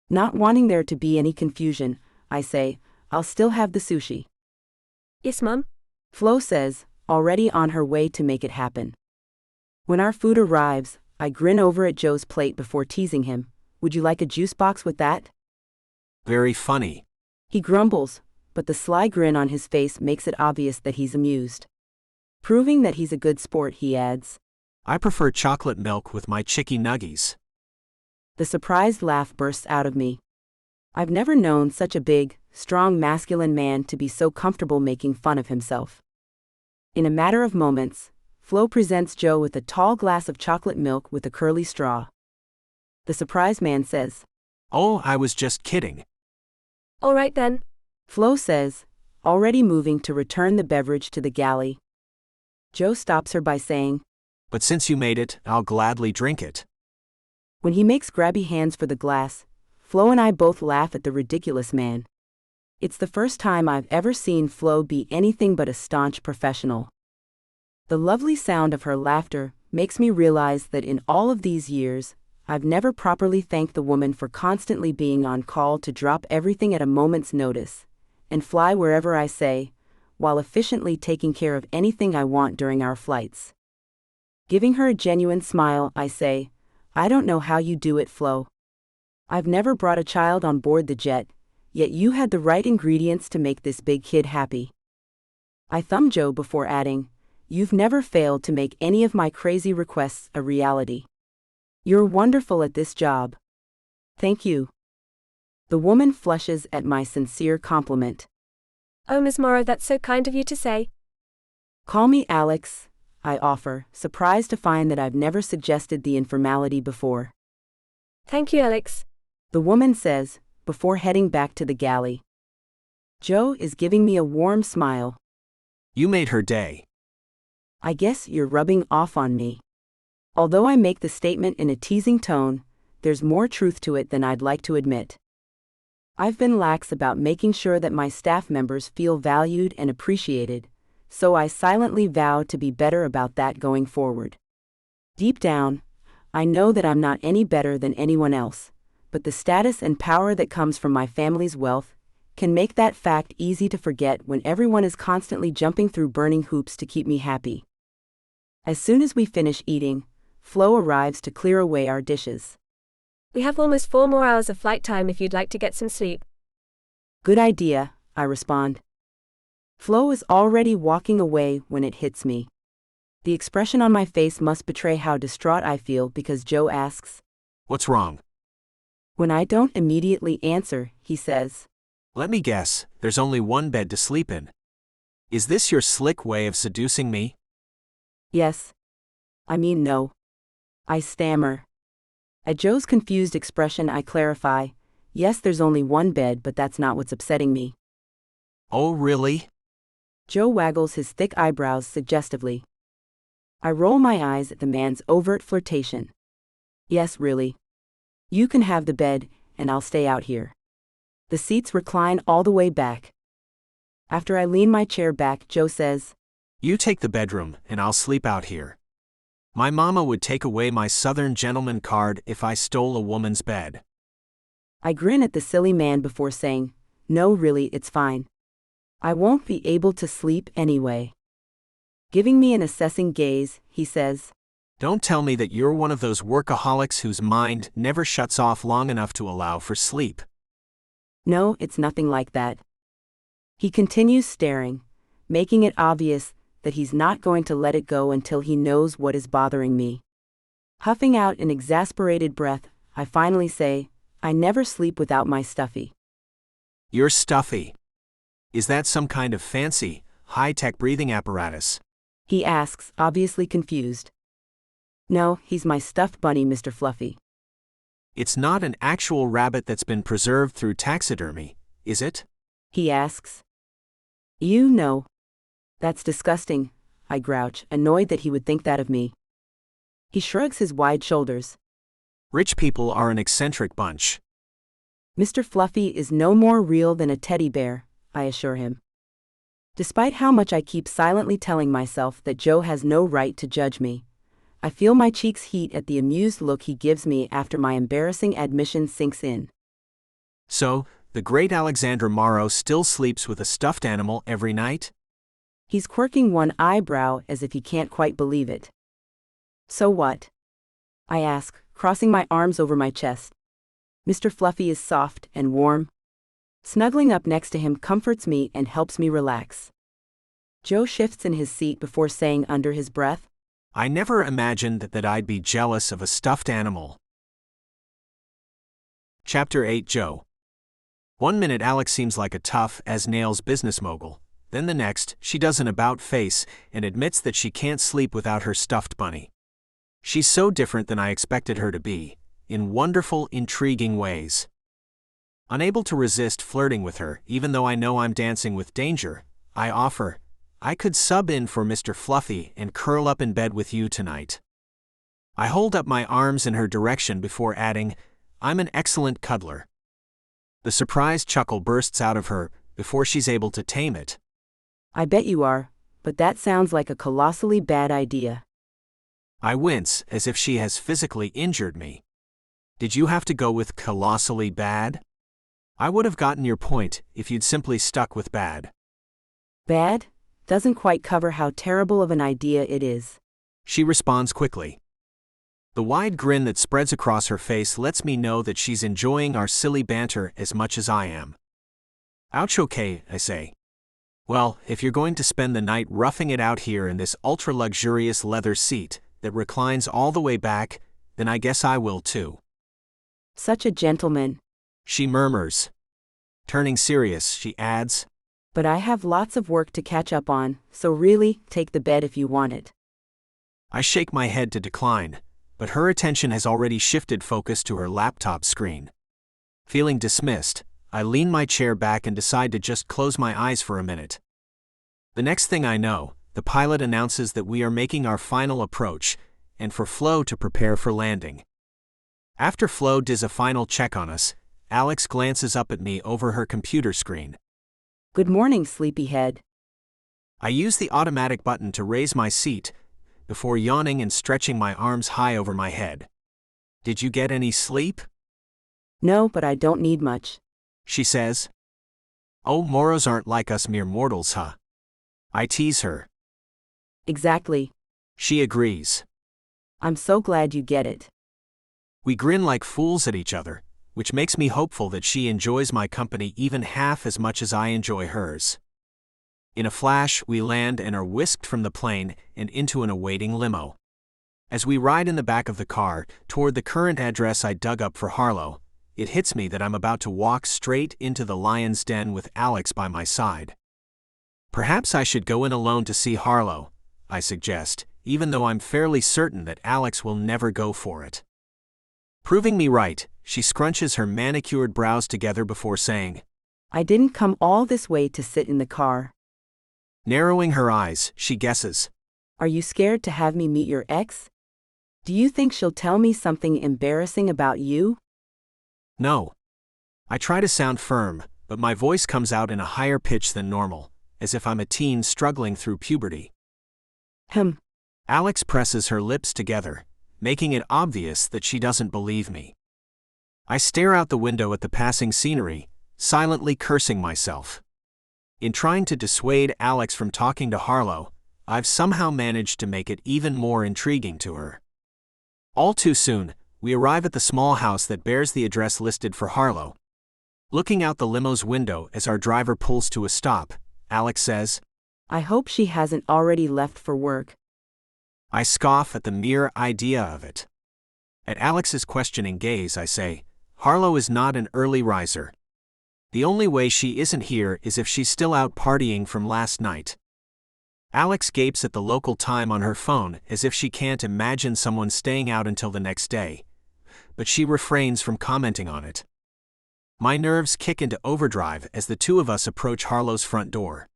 Not wanting there to be any confusion, I say, I'll still have the sushi. Yes, Mum? Flo says, already on her way to make it happen. When our food arrives, I grin over at Joe's plate before teasing him. Would you like a juice box with that? Very funny. He grumbles, but the sly grin on his face makes it obvious that he's amused. Proving that he's a good sport, he adds. I prefer chocolate milk with my chicky nuggies. The surprised laugh bursts out of me. I've never known such a big, strong masculine man to be so comfortable making fun of himself. In a matter of moments, Flo presents Joe with a tall glass of chocolate milk with a curly straw. The surprised man says, Oh, I was just kidding. All right then. Flo says, already moving to return the beverage to the galley. Joe stops her by saying, But since you made it, I'll gladly drink it. When he makes grabby hands for the glass, Flo and I both laugh at the ridiculous man. It's the first time I've ever seen Flo be anything but a staunch professional. The lovely sound of her laughter makes me realize that in all of these years, I've never properly thanked the woman for constantly being on call to drop everything at a moment's notice and fly wherever I say, while efficiently taking care of anything I want during our flights. Giving her a genuine smile, I say, I don't know how you do it, Flo. I've never brought a child on board the jet, yet you had the right ingredients to make this big kid happy. I thumb Joe before adding, You've never failed to make any of my crazy requests a reality. You're wonderful at this job. Thank you. The woman flushes at my sincere compliment. Oh, Miss Morrow, that's so kind of you to say. Call me Alex, I offer, surprised to find that I've never suggested the informality before. Thank you, Alex. The woman says, before heading back to the galley. Joe is giving me a warm smile. You made her day. I guess you're rubbing off on me. Although I make the statement in a teasing tone, there's more truth to it than I'd like to admit. I've been lax about making sure that my staff members feel valued and appreciated, so I silently vow to be better about that going forward. Deep down, I know that I'm not any better than anyone else, but the status and power that comes from my family's wealth can make that fact easy to forget when everyone is constantly jumping through burning hoops to keep me happy. As soon as we finish eating, Flo arrives to clear away our dishes. We have almost 4 more hours of flight time if you'd like to get some sleep. Good idea, I respond. Flo is already walking away when it hits me. The expression on my face must betray how distraught I feel because Joe asks, What's wrong? When I don't immediately answer, he says, Let me guess, there's only one bed to sleep in. Is this your slick way of seducing me? Yes. I mean no. I stammer. At Joe's confused expression I clarify, yes, there's only one bed, but that's not what's upsetting me. Oh, really? Joe waggles his thick eyebrows suggestively. I roll my eyes at the man's overt flirtation. Yes, really. You can have the bed, and I'll stay out here. The seats recline all the way back. After I lean my chair back, Joe says, You take the bedroom, and I'll sleep out here. My mama would take away my Southern gentleman card if I stole a woman's bed. I grin at the silly man before saying, No, really, it's fine. I won't be able to sleep anyway. Giving me an assessing gaze, he says, Don't tell me that you're one of those workaholics whose mind never shuts off long enough to allow for sleep. No, it's nothing like that. He continues staring, making it obvious that he's not going to let it go until he knows what is bothering me. Huffing out an exasperated breath, I finally say, I never sleep without my stuffy. You're stuffy. Is that some kind of fancy, high-tech breathing apparatus? He asks, obviously confused. No, he's my stuffed bunny, Mr. Fluffy. It's not an actual rabbit that's been preserved through taxidermy, is it? He asks. You know. That's disgusting, I grouch, annoyed that he would think that of me. He shrugs his wide shoulders. Rich people are an eccentric bunch. Mr. Fluffy is no more real than a teddy bear, I assure him. Despite how much I keep silently telling myself that Joe has no right to judge me, I feel my cheeks heat at the amused look he gives me after my embarrassing admission sinks in. So, the great Alexandra Morrow still sleeps with a stuffed animal every night? He's quirking one eyebrow as if he can't quite believe it. So what? I ask, crossing my arms over my chest. Mr. Fluffy is soft and warm. Snuggling up next to him comforts me and helps me relax. Joe shifts in his seat before saying under his breath, I never imagined that I'd be jealous of a stuffed animal. Chapter 8 Joe. 1 minute Alex seems like a tough-as-nails business mogul. Then the next, she does an about-face and admits that she can't sleep without her stuffed bunny. She's so different than I expected her to be, in wonderful, intriguing ways. Unable to resist flirting with her, even though I know I'm dancing with danger, I offer, I could sub in for Mr. Fluffy and curl up in bed with you tonight. I hold up my arms in her direction before adding, I'm an excellent cuddler. The surprised chuckle bursts out of her before she's able to tame it. I bet you are, but that sounds like a colossally bad idea. I wince as if she has physically injured me. Did you have to go with colossally bad? I would have gotten your point if you'd simply stuck with bad. Bad? Doesn't quite cover how terrible of an idea it is. She responds quickly. The wide grin that spreads across her face lets me know that she's enjoying our silly banter as much as I am. Ouch, okay, I say. Well, if you're going to spend the night roughing it out here in this ultra-luxurious leather seat that reclines all the way back, then I guess I will too. Such a gentleman, she murmurs. Turning serious, she adds, but I have lots of work to catch up on, so really, take the bed if you want it. I shake my head to decline, but her attention has already shifted focus to her laptop screen. Feeling dismissed, I lean my chair back and decide to just close my eyes for a minute. The next thing I know, the pilot announces that we are making our final approach, and for Flo to prepare for landing. After Flo does a final check on us, Alex glances up at me over her computer screen. Good morning, sleepyhead. I use the automatic button to raise my seat, before yawning and stretching my arms high over my head. Did you get any sleep? No, but I don't need much, she says. Oh, Morrows aren't like us mere mortals, huh? I tease her. Exactly. She agrees. I'm so glad you get it. We grin like fools at each other, which makes me hopeful that she enjoys my company even half as much as I enjoy hers. In a flash, we land and are whisked from the plane and into an awaiting limo. As we ride in the back of the car toward the current address I dug up for Harlow, it hits me that I'm about to walk straight into the lion's den with Alex by my side. Perhaps I should go in alone to see Harlow, I suggest, even though I'm fairly certain that Alex will never go for it. Proving me right, she scrunches her manicured brows together before saying, I didn't come all this way to sit in the car. Narrowing her eyes, she guesses. Are you scared to have me meet your ex? Do you think she'll tell me something embarrassing about you? No. I try to sound firm, but my voice comes out in a higher pitch than normal, as if I'm a teen struggling through puberty. Alex presses her lips together, making it obvious that she doesn't believe me. I stare out the window at the passing scenery, silently cursing myself. In trying to dissuade Alex from talking to Harlow, I've somehow managed to make it even more intriguing to her. All too soon, we arrive at the small house that bears the address listed for Harlow. Looking out the limo's window as our driver pulls to a stop, Alex says, I hope she hasn't already left for work. I scoff at the mere idea of it. At Alex's questioning gaze, I say, Harlow is not an early riser. The only way she isn't here is if she's still out partying from last night. Alex gapes at the local time on her phone as if she can't imagine someone staying out until the next day, but she refrains from commenting on it. My nerves kick into overdrive as the two of us approach Harlow's front door.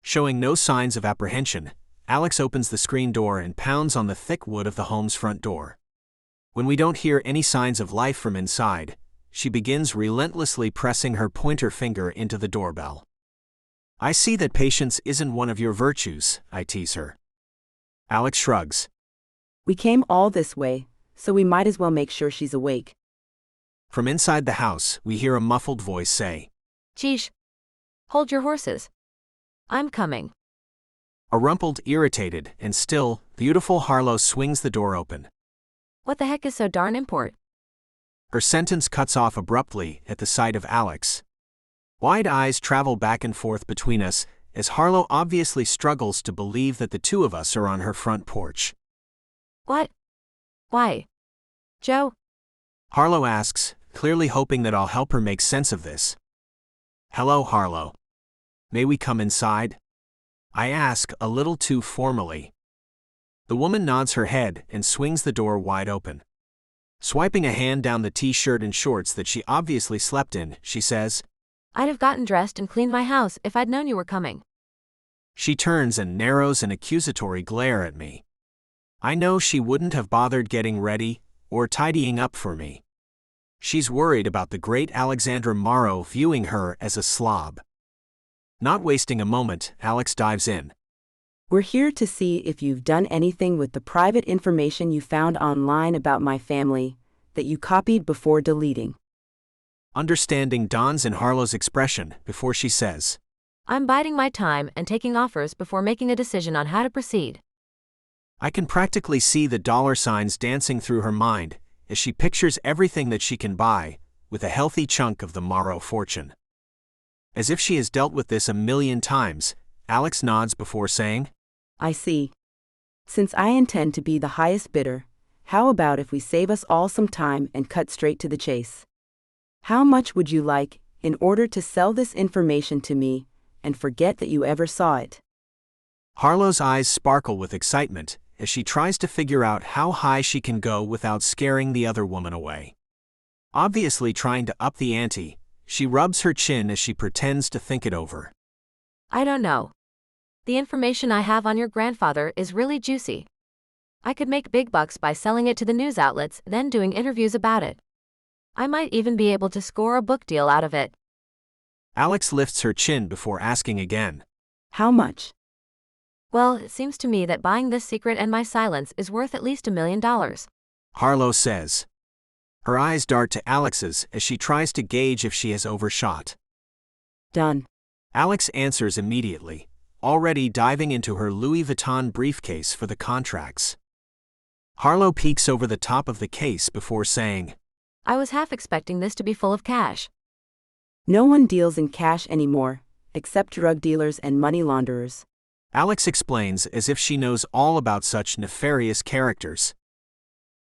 Showing no signs of apprehension, Alex opens the screen door and pounds on the thick wood of the home's front door. When we don't hear any signs of life from inside, she begins relentlessly pressing her pointer finger into the doorbell. I see that patience isn't one of your virtues, I tease her. Alex shrugs. We came all this way, so we might as well make sure she's awake. From inside the house, we hear a muffled voice say, Sheesh. Hold your horses. I'm coming. A rumpled, irritated, and still, beautiful Harlow swings the door open. What the heck is so darn important? Her sentence cuts off abruptly at the sight of Alex. Wide eyes travel back and forth between us as Harlow obviously struggles to believe that the two of us are on her front porch. What? Why? Joe? Harlow asks, clearly hoping that I'll help her make sense of this. Hello, Harlow. May we come inside? I ask, a little too formally. The woman nods her head and swings the door wide open. Swiping a hand down the t-shirt and shorts that she obviously slept in, she says, I'd have gotten dressed and cleaned my house if I'd known you were coming. She turns and narrows an accusatory glare at me. I know she wouldn't have bothered getting ready or tidying up for me. She's worried about the great Alexandra Morrow viewing her as a slob. Not wasting a moment, Alex dives in. We're here to see if you've done anything with the private information you found online about my family that you copied before deleting. Understanding dawns in Harlow's expression before she says, I'm biding my time and taking offers before making a decision on how to proceed. I can practically see the dollar signs dancing through her mind as she pictures everything that she can buy with a healthy chunk of the Morrow fortune. As if she has dealt with this 1,000,000 times, Alex nods before saying, I see. Since I intend to be the highest bidder, how about if we save us all some time and cut straight to the chase? How much would you like in order to sell this information to me and forget that you ever saw it? Harlow's eyes sparkle with excitement as she tries to figure out how high she can go without scaring the other woman away. Obviously trying to up the ante, she rubs her chin as she pretends to think it over. I don't know. The information I have on your grandfather is really juicy. I could make big bucks by selling it to the news outlets, then doing interviews about it. I might even be able to score a book deal out of it. Alex lifts her chin before asking again. How much? Well, it seems to me that buying this secret and my silence is worth at least $1 million. Harlow says. Her eyes dart to Alex's as she tries to gauge if she has overshot. Done. Alex answers immediately, already diving into her Louis Vuitton briefcase for the contracts. Harlow peeks over the top of the case before saying, I was half expecting this to be full of cash. No one deals in cash anymore, except drug dealers and money launderers. Alex explains as if she knows all about such nefarious characters.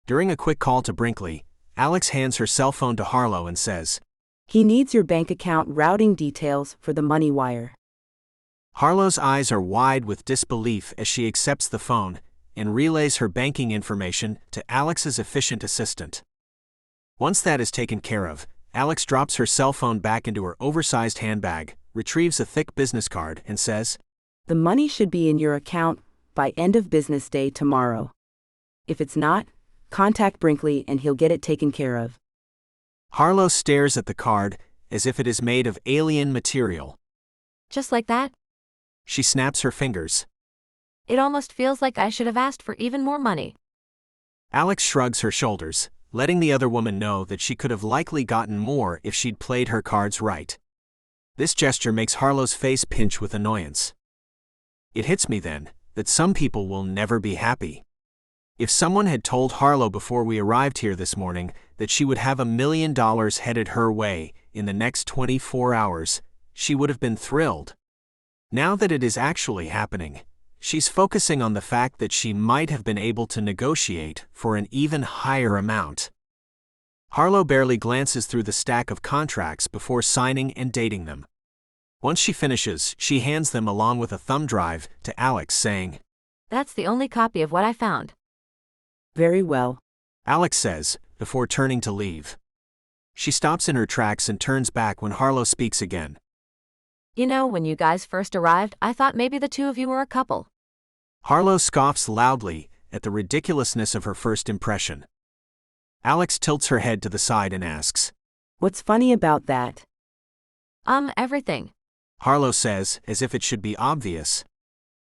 During a quick call to Brinkley, Alex hands her cell phone to Harlow and says, He needs your bank account routing details for the money wire. Harlow's eyes are wide with disbelief as she accepts the phone and relays her banking information to Alex's efficient assistant. Once that is taken care of, Alex drops her cell phone back into her oversized handbag, retrieves a thick business card, and says, The money should be in your account by end of business day tomorrow. If it's not, contact Brinkley and he'll get it taken care of. Harlow stares at the card as if it is made of alien material. Just like that? She snaps her fingers. It almost feels like I should have asked for even more money. Alex shrugs her shoulders, letting the other woman know that she could have likely gotten more if she'd played her cards right. This gesture makes Harlow's face pinch with annoyance. It hits me then that some people will never be happy. If someone had told Harlow before we arrived here this morning that she would have $1 million headed her way in the next 24 hours, she would have been thrilled. Now that it is actually happening, she's focusing on the fact that she might have been able to negotiate for an even higher amount. Harlow barely glances through the stack of contracts before signing and dating them. Once she finishes, she hands them along with a thumb drive to Alex, saying, "That's the only copy of what I found." Very well, Alex says, before turning to leave. She stops in her tracks and turns back when Harlow speaks again. You know, when you guys first arrived, I thought maybe the two of you were a couple. Harlow scoffs loudly at the ridiculousness of her first impression. Alex tilts her head to the side and asks, What's funny about that? Everything. Harlow says, as if it should be obvious.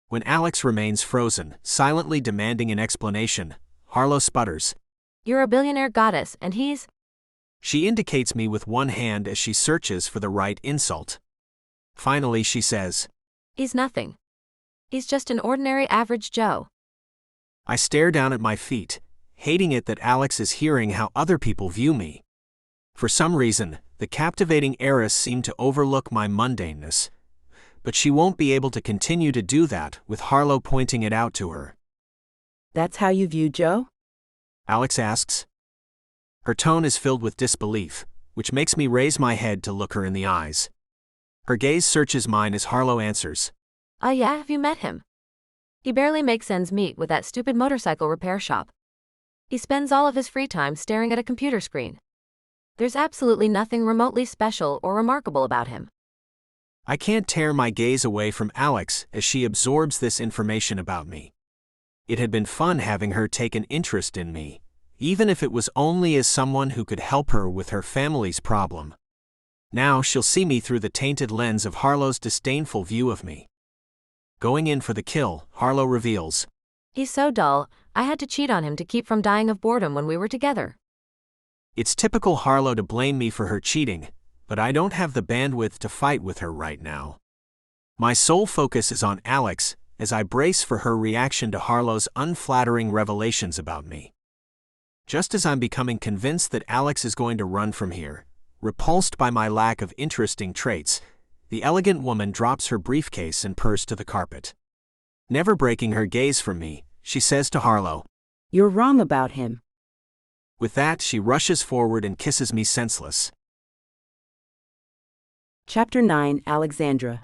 When Alex remains frozen, silently demanding an explanation, Harlow sputters. You're a billionaire goddess, and he's... She indicates me with one hand as she searches for the right insult. Finally, she says, He's nothing. He's just an ordinary average Joe. I stare down at my feet, hating it that Alex is hearing how other people view me. For some reason, the captivating heiress seemed to overlook my mundaneness, but she won't be able to continue to do that with Harlow pointing it out to her. That's how you view Joe? Alex asks. Her tone is filled with disbelief, which makes me raise my head to look her in the eyes. Her gaze searches mine as Harlow answers. Yeah, have you met him? He barely makes ends meet with that stupid motorcycle repair shop. He spends all of his free time staring at a computer screen. There's absolutely nothing remotely special or remarkable about him. I can't tear my gaze away from Alex as she absorbs this information about me. It had been fun having her take an interest in me, even if it was only as someone who could help her with her family's problem. Now she'll see me through the tainted lens of Harlow's disdainful view of me. Going in for the kill, Harlow reveals. He's so dull, I had to cheat on him to keep from dying of boredom when we were together. It's typical Harlow to blame me for her cheating, but I don't have the bandwidth to fight with her right now. My sole focus is on Alex as I brace for her reaction to Harlow's unflattering revelations about me. Just as I'm becoming convinced that Alex is going to run from here, repulsed by my lack of interesting traits, the elegant woman drops her briefcase and purse to the carpet. Never breaking her gaze from me, she says to Harlow, You're wrong about him. With that, she rushes forward and kisses me senseless. Chapter 9, Alexandra.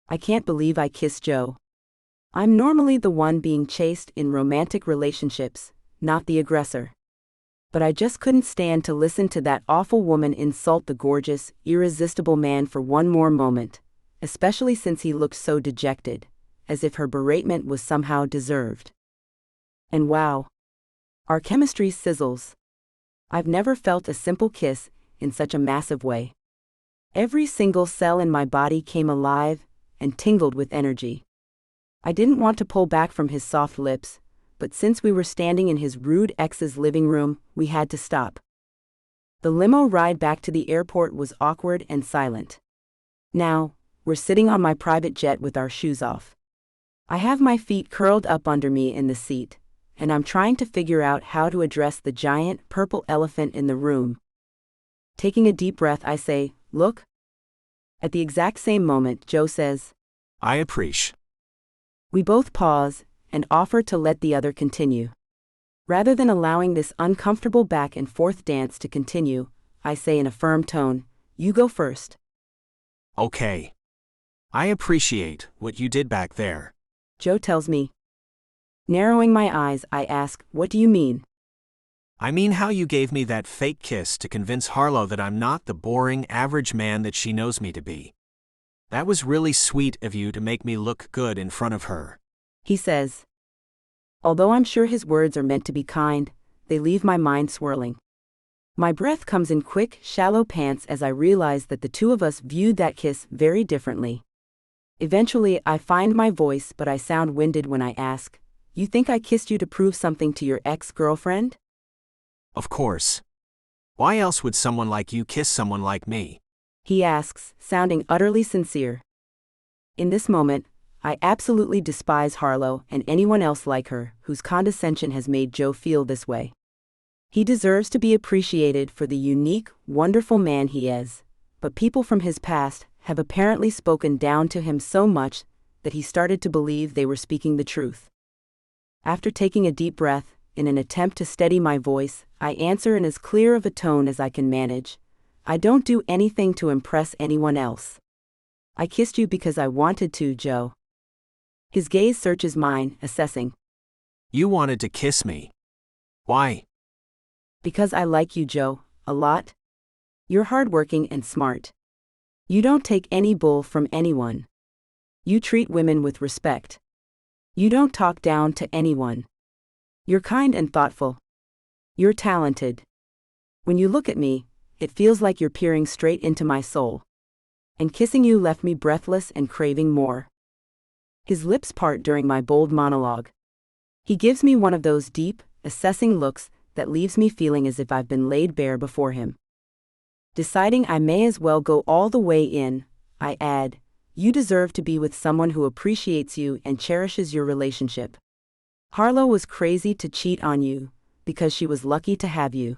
I can't believe I kissed Joe. I'm normally the one being chased in romantic relationships, not the aggressor. But I just couldn't stand to listen to that awful woman insult the gorgeous, irresistible man for one more moment, especially since he looked so dejected, as if her beratement was somehow deserved. And wow, our chemistry sizzles. I've never felt a simple kiss in such a massive way. Every single cell in my body came alive and tingled with energy. I didn't want to pull back from his soft lips, but since we were standing in his rude ex's living room, we had to stop. The limo ride back to the airport was awkward and silent. Now, we're sitting on my private jet with our shoes off. I have my feet curled up under me in the seat, and I'm trying to figure out how to address the giant purple elephant in the room. Taking a deep breath, I say, Look. At the exact same moment, Joe says, I appreciate. We both pause and offer to let the other continue. Rather than allowing this uncomfortable back and forth dance to continue, I say in a firm tone, You go first. Okay. I appreciate what you did back there. Joe tells me. Narrowing my eyes, I ask, What do you mean? I mean how you gave me that fake kiss to convince Harlow that I'm not the boring, average man that she knows me to be. That was really sweet of you to make me look good in front of her. He says. Although I'm sure his words are meant to be kind, they leave my mind swirling. My breath comes in quick, shallow pants as I realize that the two of us viewed that kiss very differently. Eventually, I find my voice, but I sound winded when I ask, "You think I kissed you to prove something to your ex-girlfriend?" Of course. Why else would someone like you kiss someone like me? He asks, sounding utterly sincere. In this moment, I absolutely despise Harlow and anyone else like her whose condescension has made Joe feel this way. He deserves to be appreciated for the unique, wonderful man he is, but people from his past have apparently spoken down to him so much that he started to believe they were speaking the truth. After taking a deep breath, in an attempt to steady my voice, I answer in as clear of a tone as I can manage. I don't do anything to impress anyone else. I kissed you because I wanted to, Joe. His gaze searches mine, assessing. You wanted to kiss me. Why? Because I like you, Joe, a lot. You're hardworking and smart. You don't take any bull from anyone. You treat women with respect. You don't talk down to anyone. You're kind and thoughtful. You're talented. When you look at me, it feels like you're peering straight into my soul. And kissing you left me breathless and craving more. His lips part during my bold monologue. He gives me one of those deep, assessing looks that leaves me feeling as if I've been laid bare before him. Deciding I may as well go all the way in, I add, "You deserve to be with someone who appreciates you and cherishes your relationship. Harlow was crazy to cheat on you, because she was lucky to have you.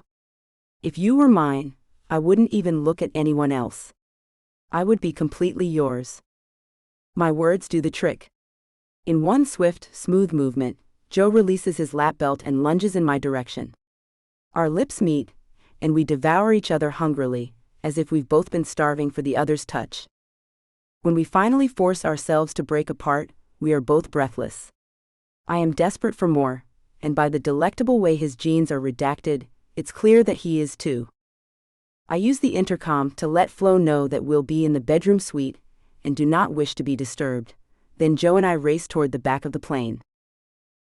If you were mine, I wouldn't even look at anyone else. I would be completely yours." My words do the trick. In one swift, smooth movement, Joe releases his lap belt and lunges in my direction. Our lips meet, and we devour each other hungrily, as if we've both been starving for the other's touch. When we finally force ourselves to break apart, we are both breathless. I am desperate for more, and by the delectable way his jeans are redacted, it's clear that he is too. I use the intercom to let Flo know that we'll be in the bedroom suite and do not wish to be disturbed. Then Joe and I race toward the back of the plane.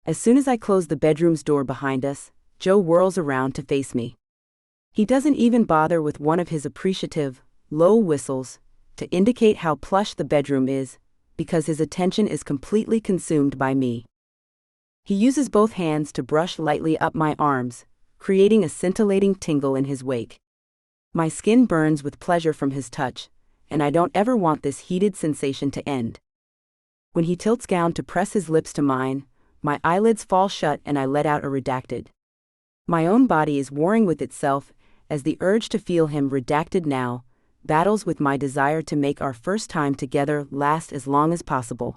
As soon as I close the bedroom's door behind us, Joe whirls around to face me. He doesn't even bother with one of his appreciative, low whistles to indicate how plush the bedroom is, because his attention is completely consumed by me. He uses both hands to brush lightly up my arms, creating a scintillating tingle in his wake. My skin burns with pleasure from his touch, and I don't ever want this heated sensation to end. When he tilts down to press his lips to mine, my eyelids fall shut and I let out a redacted. My own body is warring with itself as the urge to feel him redacted now battles with my desire to make our first time together last as long as possible.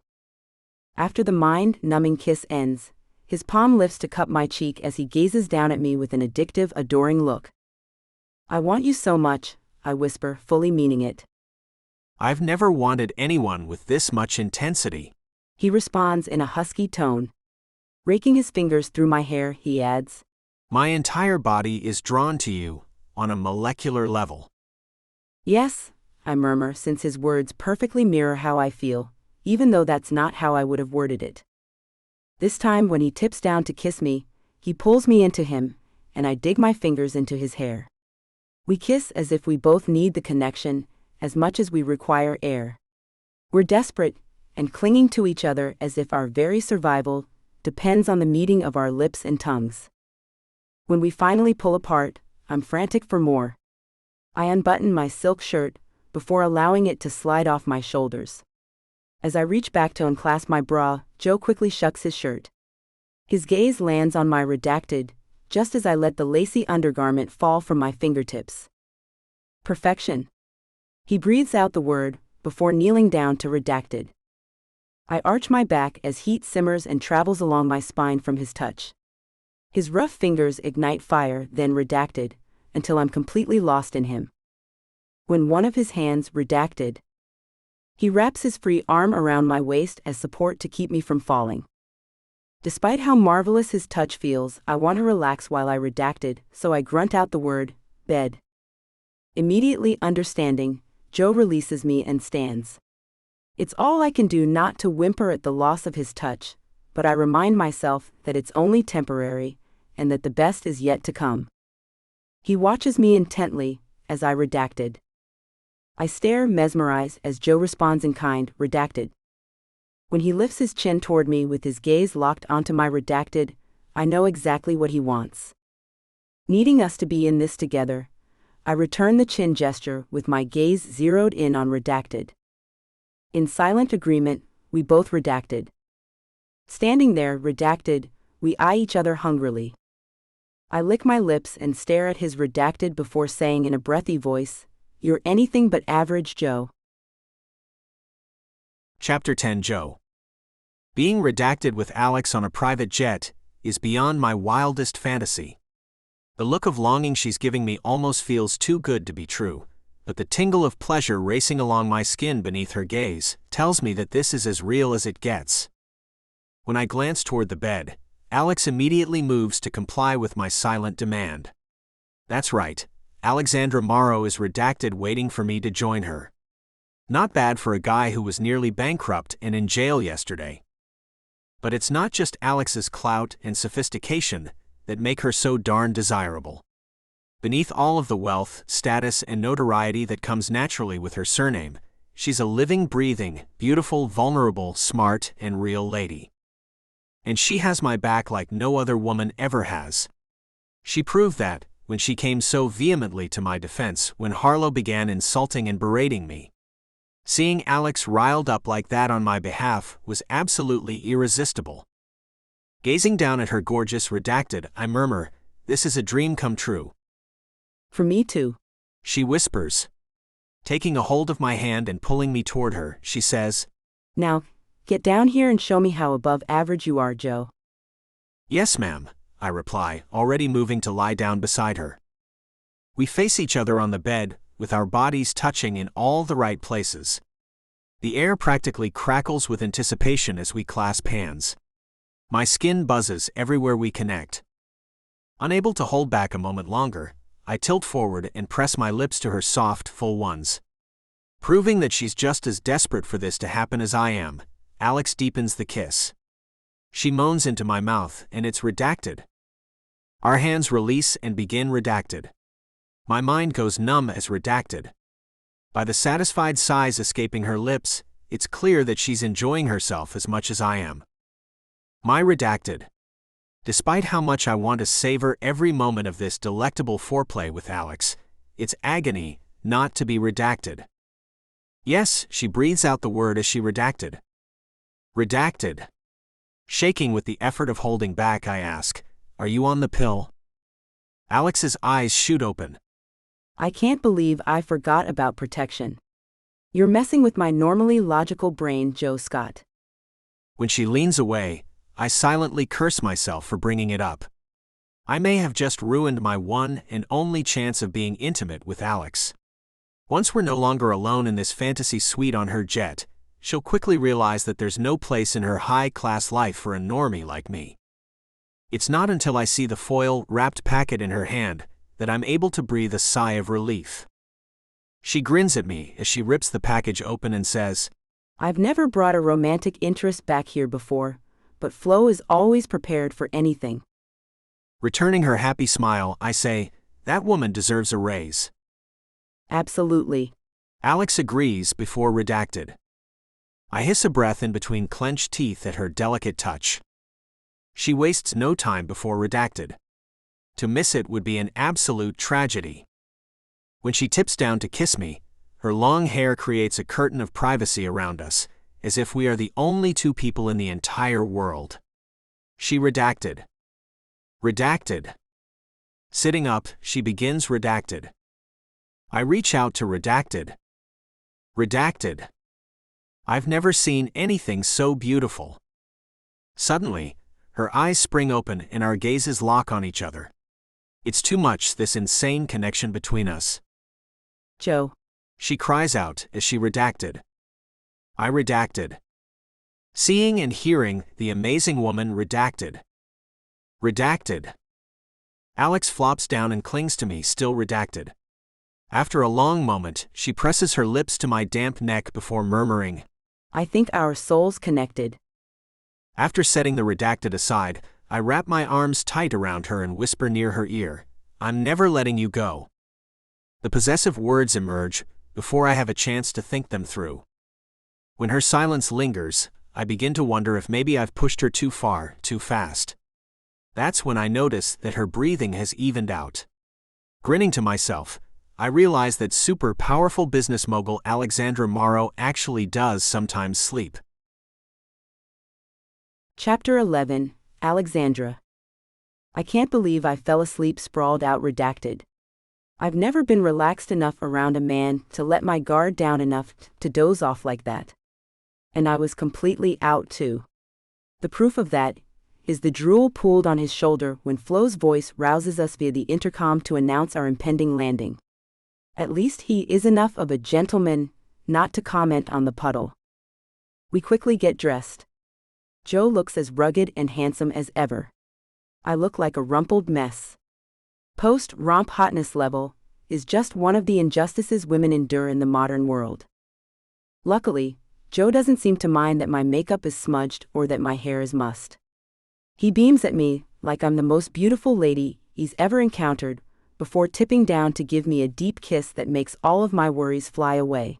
After the mind-numbing kiss ends, his palm lifts to cup my cheek as he gazes down at me with an addictive, adoring look. "I want you so much," I whisper, fully meaning it. I've never wanted anyone with this much intensity. He responds in a husky tone. Raking his fingers through my hair, he adds, My entire body is drawn to you, on a molecular level. "Yes," I murmur, since his words perfectly mirror how I feel, even though that's not how I would have worded it. This time when he tips down to kiss me, he pulls me into him, and I dig my fingers into his hair. We kiss as if we both need the connection, as much as we require air. We're desperate, and clinging to each other as if our very survival depends on the meeting of our lips and tongues. When we finally pull apart, I'm frantic for more. I unbutton my silk shirt, before allowing it to slide off my shoulders. As I reach back to unclasp my bra, Joe quickly shucks his shirt. His gaze lands on my redacted, just as I let the lacy undergarment fall from my fingertips. Perfection. He breathes out the word, before kneeling down to redacted. I arch my back as heat simmers and travels along my spine from his touch. His rough fingers ignite fire, then redacted, until I'm completely lost in him. When one of his hands redacted, he wraps his free arm around my waist as support to keep me from falling. Despite how marvelous his touch feels, I want to relax while I redacted, so I grunt out the word, bed. Immediately understanding, Joe releases me and stands. It's all I can do not to whimper at the loss of his touch, but I remind myself that it's only temporary, and that the best is yet to come. He watches me intently, as I redacted. I stare mesmerized as Joe responds in kind, redacted. When he lifts his chin toward me with his gaze locked onto my redacted, I know exactly what he wants. Needing us to be in this together, I return the chin gesture with my gaze zeroed in on redacted. In silent agreement, we both redacted. Standing there, redacted, we eye each other hungrily. I lick my lips and stare at his redacted before saying in a breathy voice, "You're anything but average, Joe." Chapter 10 Joe. Being redacted with Alex on a private jet is beyond my wildest fantasy. The look of longing she's giving me almost feels too good to be true, but the tingle of pleasure racing along my skin beneath her gaze tells me that this is as real as it gets. When I glance toward the bed, Alex immediately moves to comply with my silent demand. That's right, Alexandra Morrow is redacted waiting for me to join her. Not bad for a guy who was nearly bankrupt and in jail yesterday. But it's not just Alex's clout and sophistication that make her so darn desirable. Beneath all of the wealth, status, and notoriety that comes naturally with her surname, she's a living, breathing, beautiful, vulnerable, smart, and real lady. And she has my back like no other woman ever has. She proved that when she came so vehemently to my defense when Harlow began insulting and berating me. Seeing Alex riled up like that on my behalf was absolutely irresistible. Gazing down at her gorgeous redacted, I murmur, "This is a dream come true." For me too. She whispers. Taking a hold of my hand and pulling me toward her, she says, "Now, get down here and show me how above average you are, Joe." "Yes, ma'am," I reply, already moving to lie down beside her. We face each other on the bed, with our bodies touching in all the right places. The air practically crackles with anticipation as we clasp hands. My skin buzzes everywhere we connect. Unable to hold back a moment longer, I tilt forward and press my lips to her soft, full ones. Proving that she's just as desperate for this to happen as I am, Alex deepens the kiss. She moans into my mouth, and it's redacted. Our hands release and begin redacted. My mind goes numb as redacted. By the satisfied sighs escaping her lips, it's clear that she's enjoying herself as much as I am. My redacted. Despite how much I want to savor every moment of this delectable foreplay with Alex, it's agony not to be redacted. Yes, she breathes out the word as she redacted. Redacted. Shaking with the effort of holding back, I ask, "Are you on the pill?" Alex's eyes shoot open. I can't believe I forgot about protection. You're messing with my normally logical brain, Joe Scott. When she leans away, I silently curse myself for bringing it up. I may have just ruined my one and only chance of being intimate with Alex. Once we're no longer alone in this fantasy suite on her jet, she'll quickly realize that there's no place in her high-class life for a normie like me. It's not until I see the foil-wrapped packet in her hand that I'm able to breathe a sigh of relief. She grins at me as she rips the package open and says, "I've never brought a romantic interest back here before, but Flo is always prepared for anything." Returning her happy smile, I say, "That woman deserves a raise." Absolutely. Alex agrees before redacted. I hiss a breath in between clenched teeth at her delicate touch. She wastes no time before redacted. To miss it would be an absolute tragedy. When she tips down to kiss me, her long hair creates a curtain of privacy around us, as if we are the only two people in the entire world. She redacted. Redacted. Sitting up, she begins redacted. I reach out to redacted. Redacted. I've never seen anything so beautiful. Suddenly, her eyes spring open and our gazes lock on each other. It's too much, this insane connection between us. Joe. She cries out as she redacted. I redacted. Seeing and hearing the amazing woman redacted. Redacted. Alex flops down and clings to me, still redacted. After a long moment, she presses her lips to my damp neck before murmuring, I think our souls connected. After setting the redacted aside, I wrap my arms tight around her and whisper near her ear, "I'm never letting you go." The possessive words emerge before I have a chance to think them through. When her silence lingers, I begin to wonder if maybe I've pushed her too far, too fast. That's when I notice that her breathing has evened out. Grinning to myself, I realize that super powerful business mogul Alexandra Morrow actually does sometimes sleep. Chapter 11, Alexandra. I can't believe I fell asleep sprawled out redacted. I've never been relaxed enough around a man to let my guard down enough to doze off like that. And I was completely out too. The proof of that is the drool pooled on his shoulder when Flo's voice rouses us via the intercom to announce our impending landing. At least he is enough of a gentleman not to comment on the puddle. We quickly get dressed. Joe looks as rugged and handsome as ever. I look like a rumpled mess. Post-romp hotness level is just one of the injustices women endure in the modern world. Luckily, Joe doesn't seem to mind that my makeup is smudged or that my hair is mussed. He beams at me like I'm the most beautiful lady he's ever encountered, before tipping down to give me a deep kiss that makes all of my worries fly away.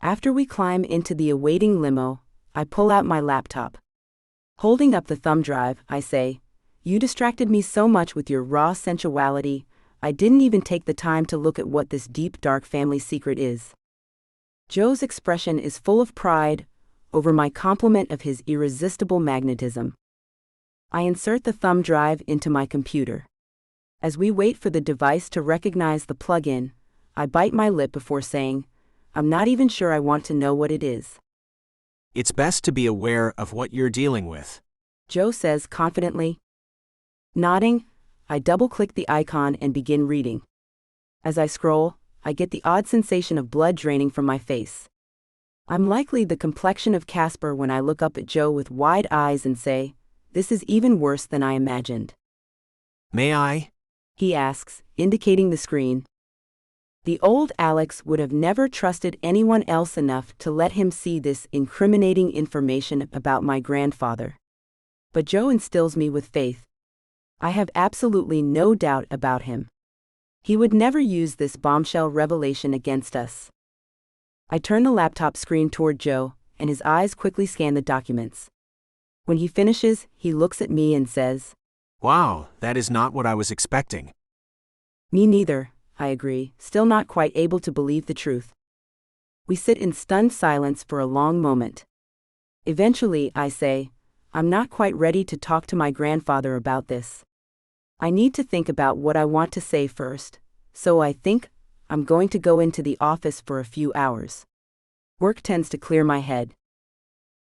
After we climb into the awaiting limo, I pull out my laptop. Holding up the thumb drive, I say, "You distracted me so much with your raw sensuality, I didn't even take the time to look at what this deep dark family secret is." Joe's expression is full of pride over my compliment of his irresistible magnetism. I insert the thumb drive into my computer. As we wait for the device to recognize the plug-in, I bite my lip before saying, "I'm not even sure I want to know what it is." It's best to be aware of what you're dealing with, Joe says confidently. Nodding, I double-click the icon and begin reading. As I scroll, I get the odd sensation of blood draining from my face. I'm likely the complexion of Casper when I look up at Joe with wide eyes and say, "This is even worse than I imagined." May I? He asks, indicating the screen. The old Alex would have never trusted anyone else enough to let him see this incriminating information about my grandfather. But Joe instills me with faith. I have absolutely no doubt about him. He would never use this bombshell revelation against us. I turn the laptop screen toward Joe, and his eyes quickly scan the documents. When he finishes, he looks at me and says, "Wow, that is not what I was expecting." "Me neither," I agree, still not quite able to believe the truth. We sit in stunned silence for a long moment. Eventually, I say, "I'm not quite ready to talk to my grandfather about this. I need to think about what I want to say first, so I think I'm going to go into the office for a few hours. Work tends to clear my head."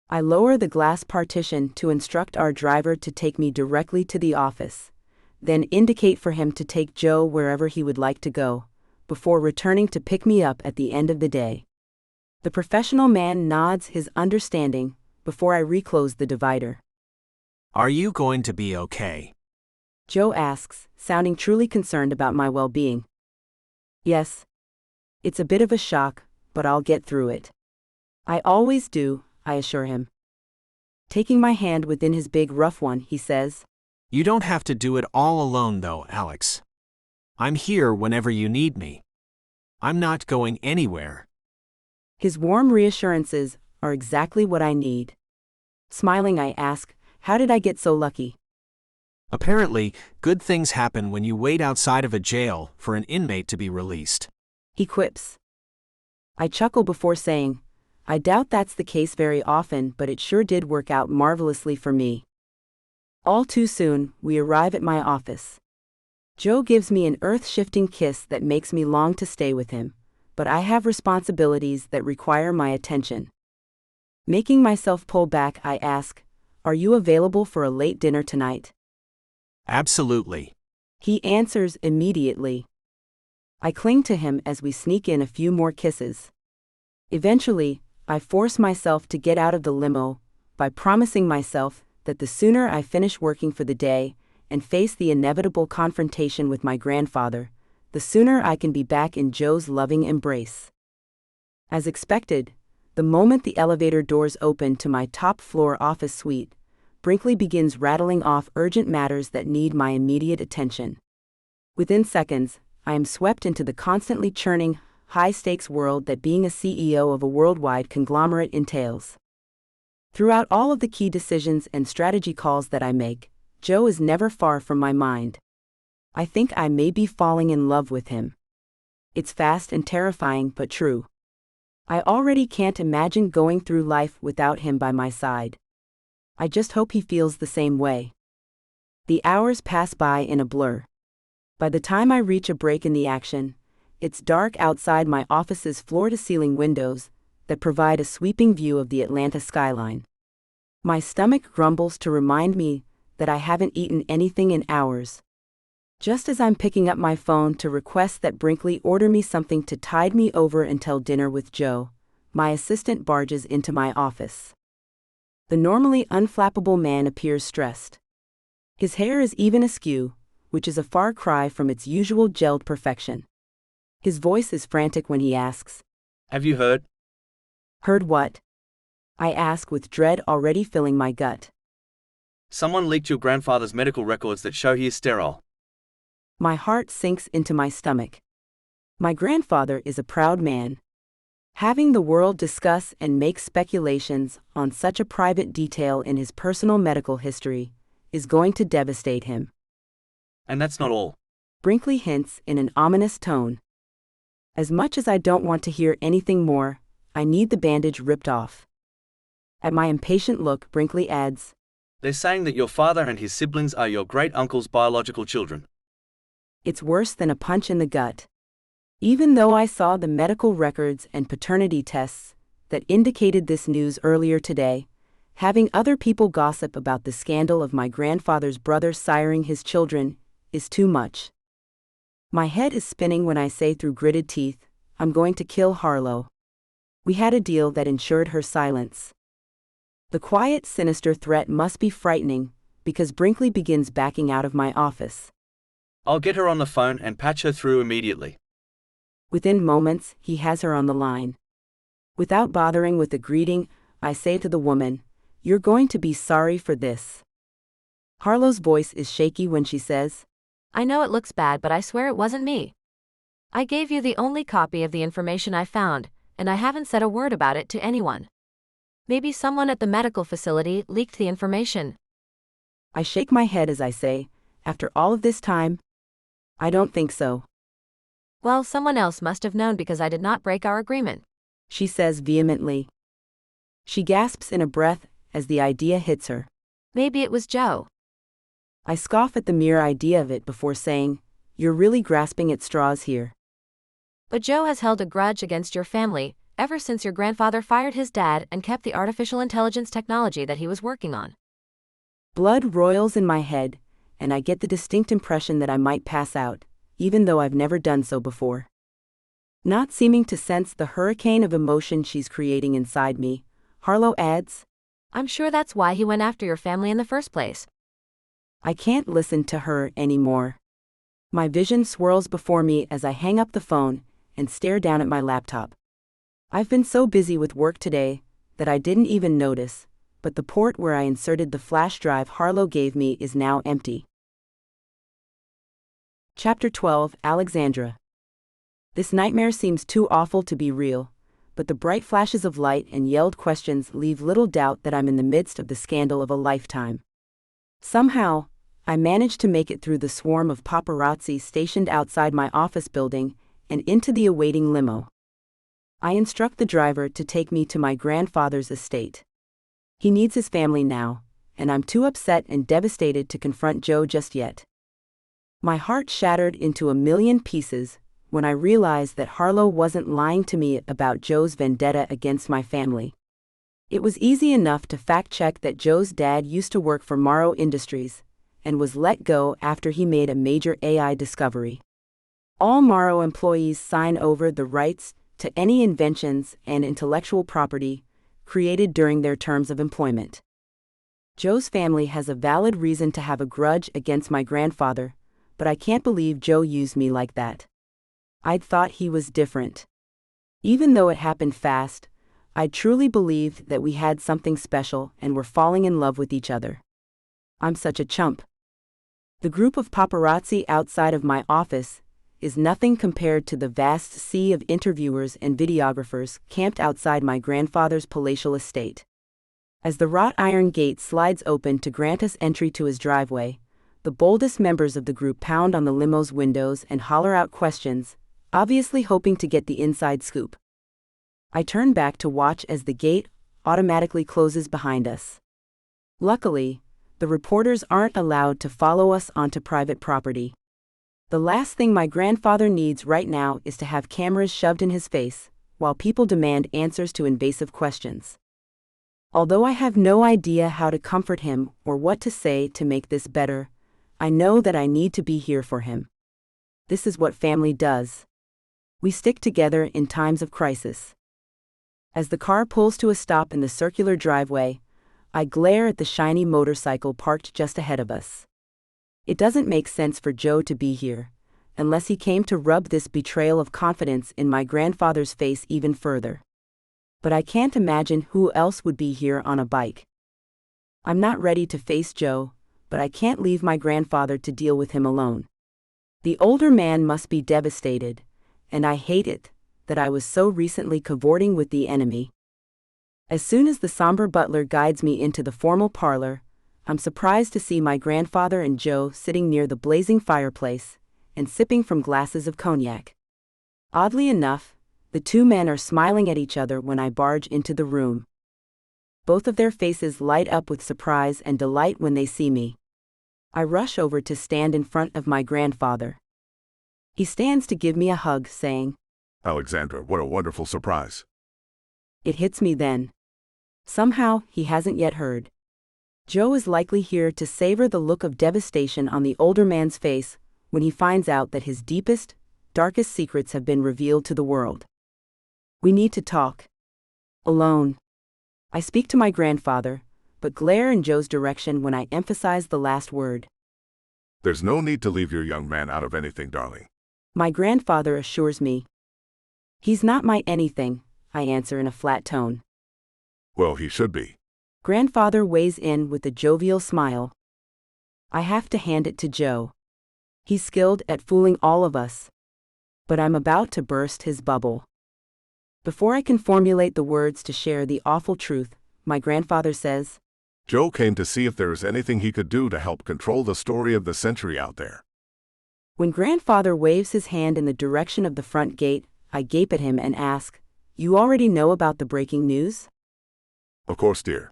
I lower the glass partition to instruct our driver to take me directly to the office, then indicate for him to take Joe wherever he would like to go, before returning to pick me up at the end of the day. The professional man nods his understanding before I reclose the divider. "Are you going to be okay?" Joe asks, sounding truly concerned about my well-being. "Yes. It's a bit of a shock, but I'll get through it." "I always do," I assure him. Taking my hand within his big rough one, he says, "You don't have to do it all alone though, Alex. I'm here whenever you need me. I'm not going anywhere." His warm reassurances are exactly what I need. Smiling, I ask, "How did I get so lucky?" Apparently, good things happen when you wait outside of a jail for an inmate to be released. He quips. I chuckle before saying, "I doubt that's the case very often, but it sure did work out marvelously for me." All too soon, we arrive at my office. Joe gives me an earth-shifting kiss that makes me long to stay with him, but I have responsibilities that require my attention. Making myself pull back, I ask, "Are you available for a late dinner tonight?" Absolutely. He answers immediately. I cling to him as we sneak in a few more kisses. Eventually, I force myself to get out of the limo by promising myself that the sooner I finish working for the day and face the inevitable confrontation with my grandfather, the sooner I can be back in Joe's loving embrace. As expected, The moment the elevator doors open to my top-floor office suite, Brinkley begins rattling off urgent matters that need my immediate attention. Within seconds, I am swept into the constantly churning, high-stakes world that being a CEO of a worldwide conglomerate entails. Throughout all of the key decisions and strategy calls that I make, Joe is never far from my mind. I think I may be falling in love with him. It's fast and terrifying but true. I already can't imagine going through life without him by my side. I just hope he feels the same way. The hours pass by in a blur. By the time I reach a break in the action, it's dark outside my office's floor-to-ceiling windows that provide a sweeping view of the Atlanta skyline. My stomach grumbles to remind me that I haven't eaten anything in hours. Just as I'm picking up my phone to request that Brinkley order me something to tide me over until dinner with Joe, my assistant barges into my office. The normally unflappable man appears stressed. His hair is even askew, which is a far cry from its usual gelled perfection. His voice is frantic when he asks, "Have you heard?" "Heard what?" I ask with dread already filling my gut. "Someone leaked your grandfather's medical records that show he is sterile." My heart sinks into my stomach. My grandfather is a proud man. Having the world discuss and make speculations on such a private detail in his personal medical history is going to devastate him. And that's not all. Brinkley hints in an ominous tone. As much as I don't want to hear anything more, I need the bandage ripped off. At my impatient look, Brinkley adds, "They're saying that your father and his siblings are your great-uncle's biological children." It's worse than a punch in the gut. Even though I saw the medical records and paternity tests that indicated this news earlier today, having other people gossip about the scandal of my grandfather's brother siring his children is too much. My head is spinning when I say through gritted teeth, I'm going to kill Harlow. We had a deal that ensured her silence. The quiet, sinister threat must be frightening, because Brinkley begins backing out of my office. "I'll get her on the phone and patch her through immediately." Within moments, he has her on the line. Without bothering with a greeting, I say to the woman, "You're going to be sorry for this." Harlow's voice is shaky when she says, I know it looks bad, but I swear it wasn't me. I gave you the only copy of the information I found, and I haven't said a word about it to anyone. Maybe someone at the medical facility leaked the information. I shake my head as I say, "After all of this time? I don't think so." Well, someone else must have known because I did not break our agreement. She says vehemently. She gasps in a breath as the idea hits her. Maybe it was Joe. I scoff at the mere idea of it before saying, "You're really grasping at straws here." But Joe has held a grudge against your family ever since your grandfather fired his dad and kept the artificial intelligence technology that he was working on. Blood roils in my head, and I get the distinct impression that I might pass out, even though I've never done so before. Not seeming to sense the hurricane of emotion she's creating inside me, Harlow adds, I'm sure that's why he went after your family in the first place. I can't listen to her anymore. My vision swirls before me as I hang up the phone and stare down at my laptop. I've been so busy with work today that I didn't even notice, but the port where I inserted the flash drive Harlow gave me is now empty. Chapter 12, Alexandra. This nightmare seems too awful to be real, but the bright flashes of light and yelled questions leave little doubt that I'm in the midst of the scandal of a lifetime. Somehow, I managed to make it through the swarm of paparazzi stationed outside my office building and into the awaiting limo. I instruct the driver to take me to my grandfather's estate. He needs his family now, and I'm too upset and devastated to confront Joe just yet. My heart shattered into a million pieces when I realized that Harlow wasn't lying to me about Joe's vendetta against my family. It was easy enough to fact-check that Joe's dad used to work for Morrow Industries and was let go after he made a major AI discovery. All Morrow employees sign over the rights to any inventions and intellectual property created during their terms of employment. Joe's family has a valid reason to have a grudge against my grandfather, but I can't believe Joe used me like that. I'd thought he was different. Even though it happened fast, I truly believed that we had something special and were falling in love with each other. I'm such a chump. The group of paparazzi outside of my office is nothing compared to the vast sea of interviewers and videographers camped outside my grandfather's palatial estate. As the wrought iron gate slides open to grant us entry to his driveway, the boldest members of the group pound on the limo's windows and holler out questions, obviously hoping to get the inside scoop. I turn back to watch as the gate automatically closes behind us. Luckily, the reporters aren't allowed to follow us onto private property. The last thing my grandfather needs right now is to have cameras shoved in his face, while people demand answers to invasive questions. Although I have no idea how to comfort him or what to say to make this better, I know that I need to be here for him. This is what family does. We stick together in times of crisis. As the car pulls to a stop in the circular driveway, I glare at the shiny motorcycle parked just ahead of us. It doesn't make sense for Joe to be here, unless he came to rub this betrayal of confidence in my grandfather's face even further. But I can't imagine who else would be here on a bike. I'm not ready to face Joe, but I can't leave my grandfather to deal with him alone. The older man must be devastated, and I hate it that I was so recently cavorting with the enemy. As soon as the somber butler guides me into the formal parlor, I'm surprised to see my grandfather and Joe sitting near the blazing fireplace and sipping from glasses of cognac. Oddly enough, the two men are smiling at each other when I barge into the room. Both of their faces light up with surprise and delight when they see me. I rush over to stand in front of my grandfather. He stands to give me a hug, saying, "Alexandra, what a wonderful surprise." It hits me then. Somehow, he hasn't yet heard. Joe is likely here to savor the look of devastation on the older man's face when he finds out that his deepest, darkest secrets have been revealed to the world. We need to talk. Alone. I speak to my grandfather, but glare in Joe's direction when I emphasize the last word. "There's no need to leave your young man out of anything, darling." My grandfather assures me. He's not my anything, I answer in a flat tone. "Well, he should be." Grandfather weighs in with a jovial smile. I have to hand it to Joe. He's skilled at fooling all of us. But I'm about to burst his bubble. Before I can formulate the words to share the awful truth, my grandfather says, "Joe came to see if there is anything he could do to help control the story of the century out there." When grandfather waves his hand in the direction of the front gate, I gape at him and ask, "You already know about the breaking news?" "Of course, dear.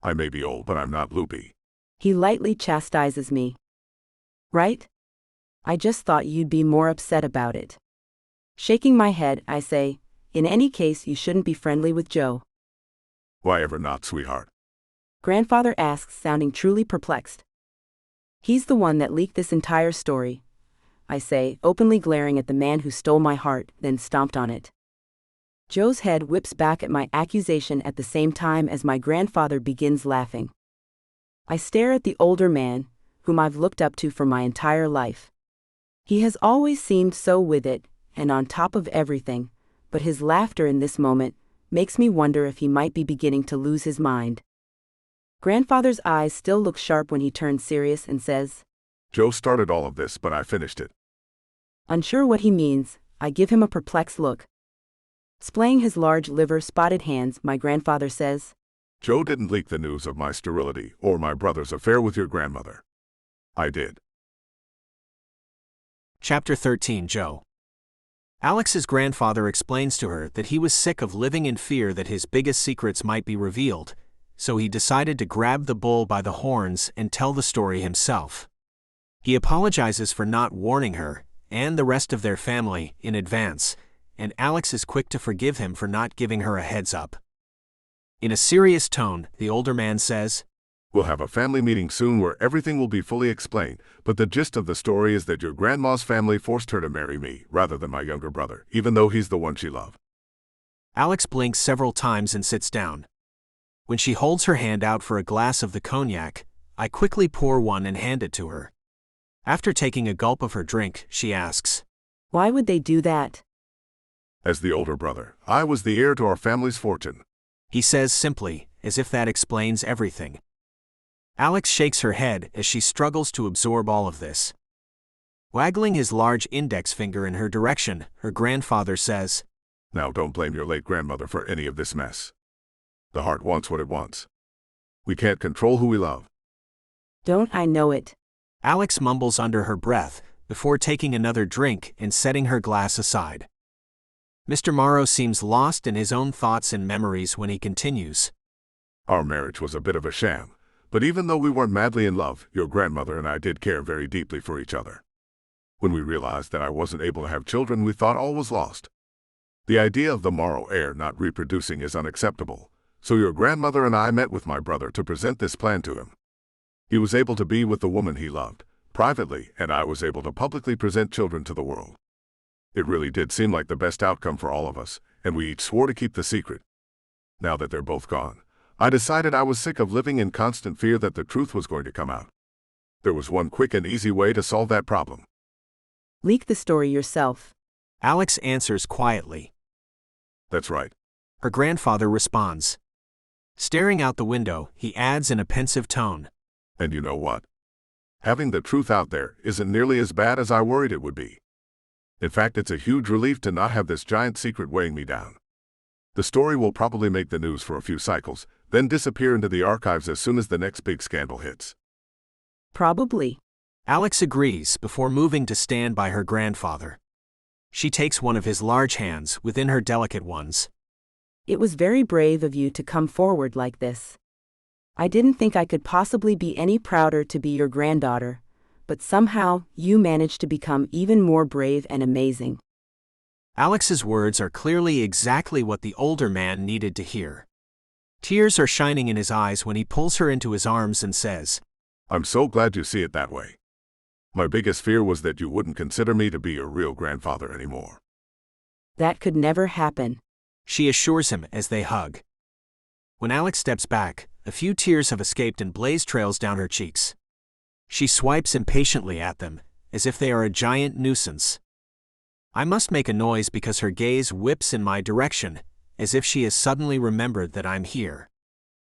I may be old, but I'm not loopy." He lightly chastises me. Right? I just thought you'd be more upset about it. Shaking my head, I say, in any case, you shouldn't be friendly with Joe. "Why ever not, sweetheart?" Grandfather asks, sounding truly perplexed. He's the one that leaked this entire story, I say, openly glaring at the man who stole my heart, then stomped on it. Joe's head whips back at my accusation at the same time as my grandfather begins laughing. I stare at the older man, whom I've looked up to for my entire life. He has always seemed so with it, and on top of everything, but his laughter in this moment makes me wonder if he might be beginning to lose his mind. Grandfather's eyes still look sharp when he turns serious and says, "Joe started all of this, but I finished it." Unsure what he means, I give him a perplexed look. Splaying his large liver-spotted hands, my grandfather says, "Joe didn't leak the news of my sterility or my brother's affair with your grandmother. I did." Chapter 13. Joe. Alex's grandfather explains to her that he was sick of living in fear that his biggest secrets might be revealed, so he decided to grab the bull by the horns and tell the story himself. He apologizes for not warning her, and the rest of their family, in advance, and Alex is quick to forgive him for not giving her a heads up. In a serious tone, the older man says, "We'll have a family meeting soon where everything will be fully explained, but the gist of the story is that your grandma's family forced her to marry me rather than my younger brother, even though he's the one she loved." Alex blinks several times and sits down. When she holds her hand out for a glass of the cognac, I quickly pour one and hand it to her. After taking a gulp of her drink, she asks, "Why would they do that?" As the older brother, I was the heir to our family's fortune. He says simply, as if that explains everything. Alex shakes her head as she struggles to absorb all of this. Waggling his large index finger in her direction, her grandfather says, Now don't blame your late grandmother for any of this mess. The heart wants what it wants. We can't control who we love. Don't I know it? Alex mumbles under her breath, before taking another drink and setting her glass aside. Mr. Morrow seems lost in his own thoughts and memories when he continues. Our marriage was a bit of a sham, but even though we weren't madly in love, your grandmother and I did care very deeply for each other. When we realized that I wasn't able to have children, we thought all was lost. The idea of the Morrow heir not reproducing is unacceptable, so your grandmother and I met with my brother to present this plan to him. He was able to be with the woman he loved, privately, and I was able to publicly present children to the world. It really did seem like the best outcome for all of us, and we each swore to keep the secret. Now that they're both gone, I decided I was sick of living in constant fear that the truth was going to come out. There was one quick and easy way to solve that problem. Leak the story yourself. Alex answers quietly. That's right. Her grandfather responds. Staring out the window, he adds in a pensive tone. And you know what? Having the truth out there isn't nearly as bad as I worried it would be. In fact, it's a huge relief to not have this giant secret weighing me down. The story will probably make the news for a few cycles, then disappear into the archives as soon as the next big scandal hits. Probably. Alex agrees before moving to stand by her grandfather. She takes one of his large hands within her delicate ones. It was very brave of you to come forward like this. I didn't think I could possibly be any prouder to be your granddaughter, but somehow you managed to become even more brave and amazing. Alex's words are clearly exactly what the older man needed to hear. Tears are shining in his eyes when he pulls her into his arms and says, I'm so glad you see it that way. My biggest fear was that you wouldn't consider me to be your real grandfather anymore. That could never happen, she assures him as they hug. When Alex steps back, a few tears have escaped and blaze trails down her cheeks. She swipes impatiently at them, as if they are a giant nuisance. I must make a noise because her gaze whips in my direction, as if she has suddenly remembered that I'm here.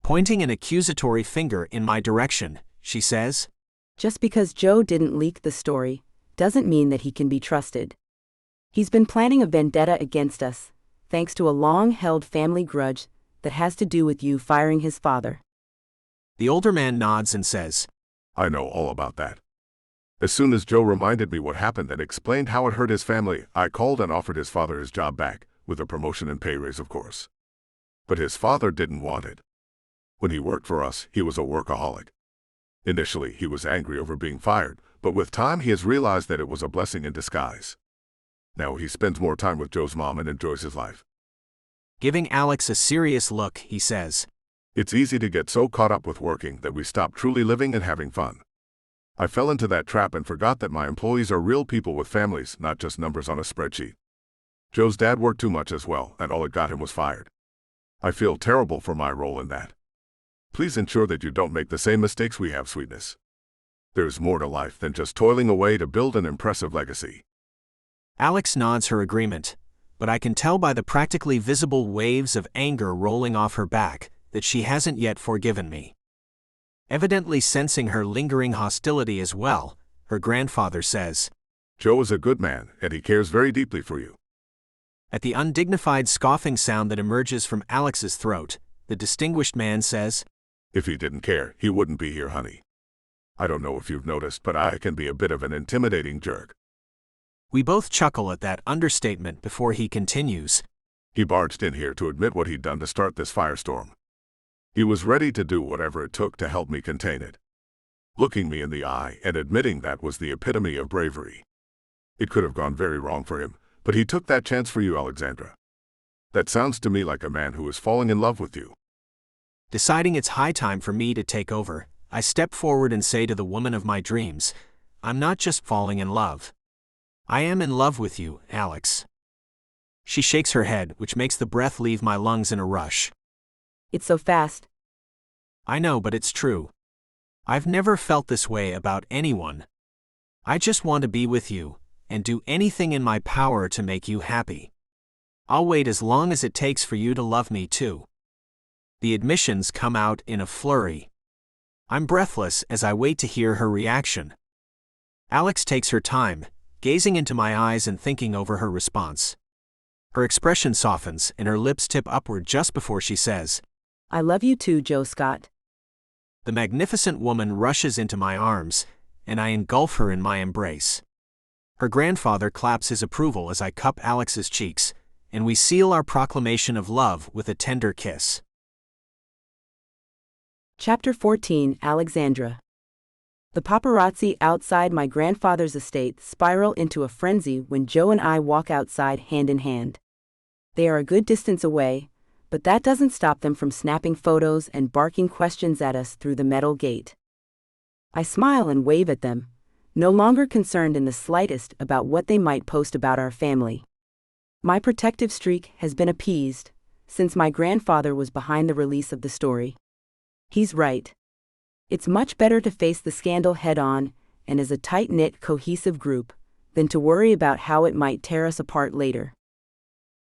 Pointing an accusatory finger in my direction, she says, Just because Joe didn't leak the story, doesn't mean that he can be trusted. He's been planning a vendetta against us, thanks to a long-held family grudge that has to do with you firing his father. The older man nods and says, I know all about that. As soon as Joe reminded me what happened and explained how it hurt his family, I called and offered his father his job back, with a promotion and pay raise, of course. But his father didn't want it. When he worked for us, he was a workaholic. Initially, he was angry over being fired, but with time he has realized that it was a blessing in disguise. Now he spends more time with Joe's mom and enjoys his life. Giving Alex a serious look, he says, It's easy to get so caught up with working that we stop truly living and having fun. I fell into that trap and forgot that my employees are real people with families, not just numbers on a spreadsheet. Joe's dad worked too much as well, and all it got him was fired. I feel terrible for my role in that. Please ensure that you don't make the same mistakes we have, sweetness. There's more to life than just toiling away to build an impressive legacy. Alex nods her agreement, but I can tell by the practically visible waves of anger rolling off her back that she hasn't yet forgiven me. Evidently sensing her lingering hostility as well, her grandfather says, Joe is a good man, and he cares very deeply for you. At the undignified scoffing sound that emerges from Alex's throat, the distinguished man says, If he didn't care, he wouldn't be here, honey. I don't know if you've noticed, but I can be a bit of an intimidating jerk. We both chuckle at that understatement before he continues. He barged in here to admit what he'd done to start this firestorm. He was ready to do whatever it took to help me contain it. Looking me in the eye and admitting that was the epitome of bravery. It could have gone very wrong for him, but he took that chance for you, Alexandra. That sounds to me like a man who is falling in love with you. Deciding it's high time for me to take over, I step forward and say to the woman of my dreams, I'm not just falling in love. I am in love with you, Alex. She shakes her head, which makes the breath leave my lungs in a rush. It's so fast. I know, but it's true. I've never felt this way about anyone. I just want to be with you, and do anything in my power to make you happy. I'll wait as long as it takes for you to love me too. The admissions come out in a flurry. I'm breathless as I wait to hear her reaction. Alex takes her time, gazing into my eyes and thinking over her response. Her expression softens and her lips tip upward just before she says, I love you too, Joe Scott. The magnificent woman rushes into my arms, and I engulf her in my embrace. Her grandfather claps his approval as I cup Alex's cheeks, and we seal our proclamation of love with a tender kiss. Chapter 14, Alexandra. The paparazzi outside my grandfather's estate spiral into a frenzy when Joe and I walk outside hand in hand. They are a good distance away, but that doesn't stop them from snapping photos and barking questions at us through the metal gate. I smile and wave at them, no longer concerned in the slightest about what they might post about our family. My protective streak has been appeased since my grandfather was behind the release of the story. He's right. It's much better to face the scandal head-on and as a tight-knit, cohesive group than to worry about how it might tear us apart later.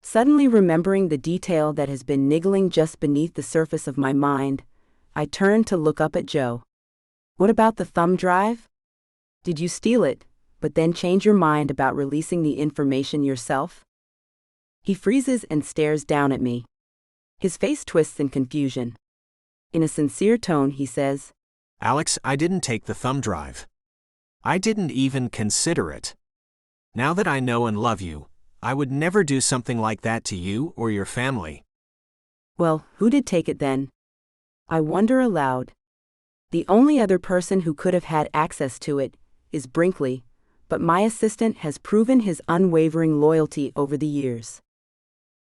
Suddenly remembering the detail that has been niggling just beneath the surface of my mind, I turn to look up at Joe. What about the thumb drive? Did you steal it, but then change your mind about releasing the information yourself? He freezes and stares down at me. His face twists in confusion. In a sincere tone, he says, Alex, I didn't take the thumb drive. I didn't even consider it. Now that I know and love you, I would never do something like that to you or your family. Well, who did take it then? I wonder aloud. The only other person who could have had access to it is Brinkley, but my assistant has proven his unwavering loyalty over the years.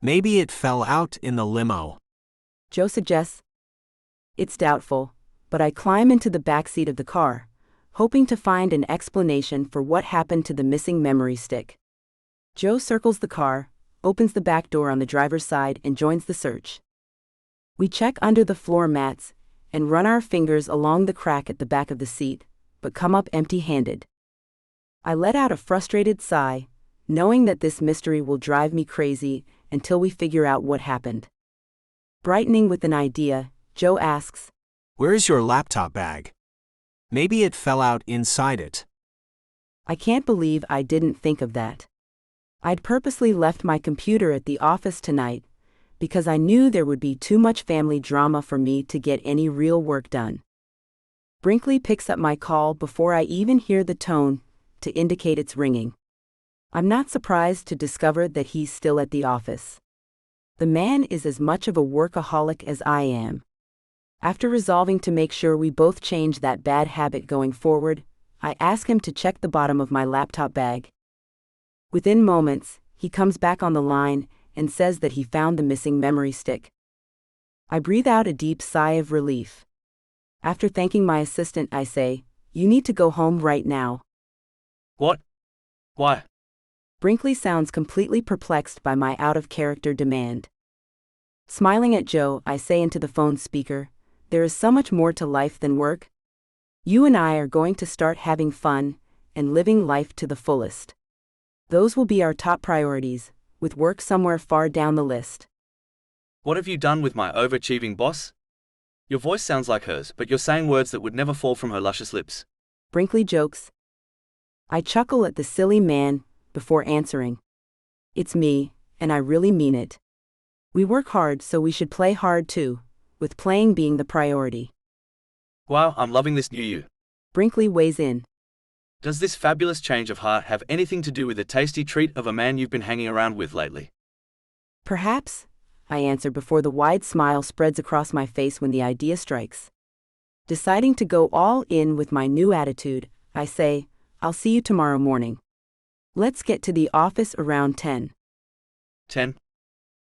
Maybe it fell out in the limo. Joe suggests. It's doubtful, but I climb into the backseat of the car, hoping to find an explanation for what happened to the missing memory stick. Joe circles the car, opens the back door on the driver's side and joins the search. We check under the floor mats and run our fingers along the crack at the back of the seat, but come up empty-handed. I let out a frustrated sigh, knowing that this mystery will drive me crazy until we figure out what happened. Brightening with an idea, Joe asks, Where's your laptop bag? Maybe it fell out inside it. I can't believe I didn't think of that. I'd purposely left my computer at the office tonight because I knew there would be too much family drama for me to get any real work done. Brinkley picks up my call before I even hear the tone to indicate it's ringing. I'm not surprised to discover that he's still at the office. The man is as much of a workaholic as I am. After resolving to make sure we both change that bad habit going forward, I ask him to check the bottom of my laptop bag. Within moments, he comes back on the line and says that he found the missing memory stick. I breathe out a deep sigh of relief. After thanking my assistant, I say, You need to go home right now. What? Why? Brinkley sounds completely perplexed by my out-of-character demand. Smiling at Joe, I say into the phone speaker, There is so much more to life than work. You and I are going to start having fun and living life to the fullest. Those will be our top priorities, with work somewhere far down the list. What have you done with my overachieving boss? Your voice sounds like hers, but you're saying words that would never fall from her luscious lips. Brinkley jokes. I chuckle at the silly man before answering. It's me, and I really mean it. We work hard, so we should play hard too, with playing being the priority. Wow, I'm loving this new you. Brinkley weighs in. Does this fabulous change of heart have anything to do with the tasty treat of a man you've been hanging around with lately? Perhaps, I answer before the wide smile spreads across my face when the idea strikes. Deciding to go all in with my new attitude, I say, I'll see you tomorrow morning. Let's get to the office around 10. 10.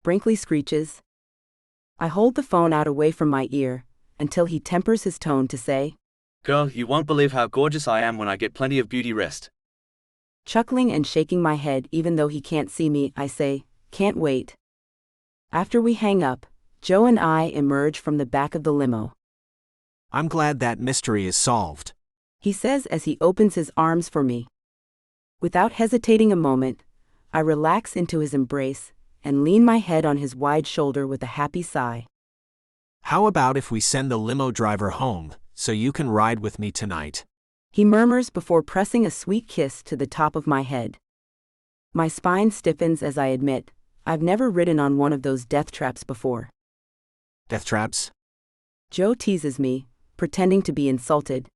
Brinkley screeches. I hold the phone out away from my ear, until he tempers his tone to say, Girl, you won't believe how gorgeous I am when I get plenty of beauty rest. Chuckling and shaking my head even though he can't see me, I say, Can't wait. After we hang up, Joe and I emerge from the back of the limo. I'm glad that mystery is solved, he says as he opens his arms for me. Without hesitating a moment, I relax into his embrace and lean my head on his wide shoulder with a happy sigh. How about if we send the limo driver home, so you can ride with me tonight? He murmurs before pressing a sweet kiss to the top of my head. My spine stiffens as I admit, I've never ridden on one of those death traps before. Death traps? Joe teases me, pretending to be insulted.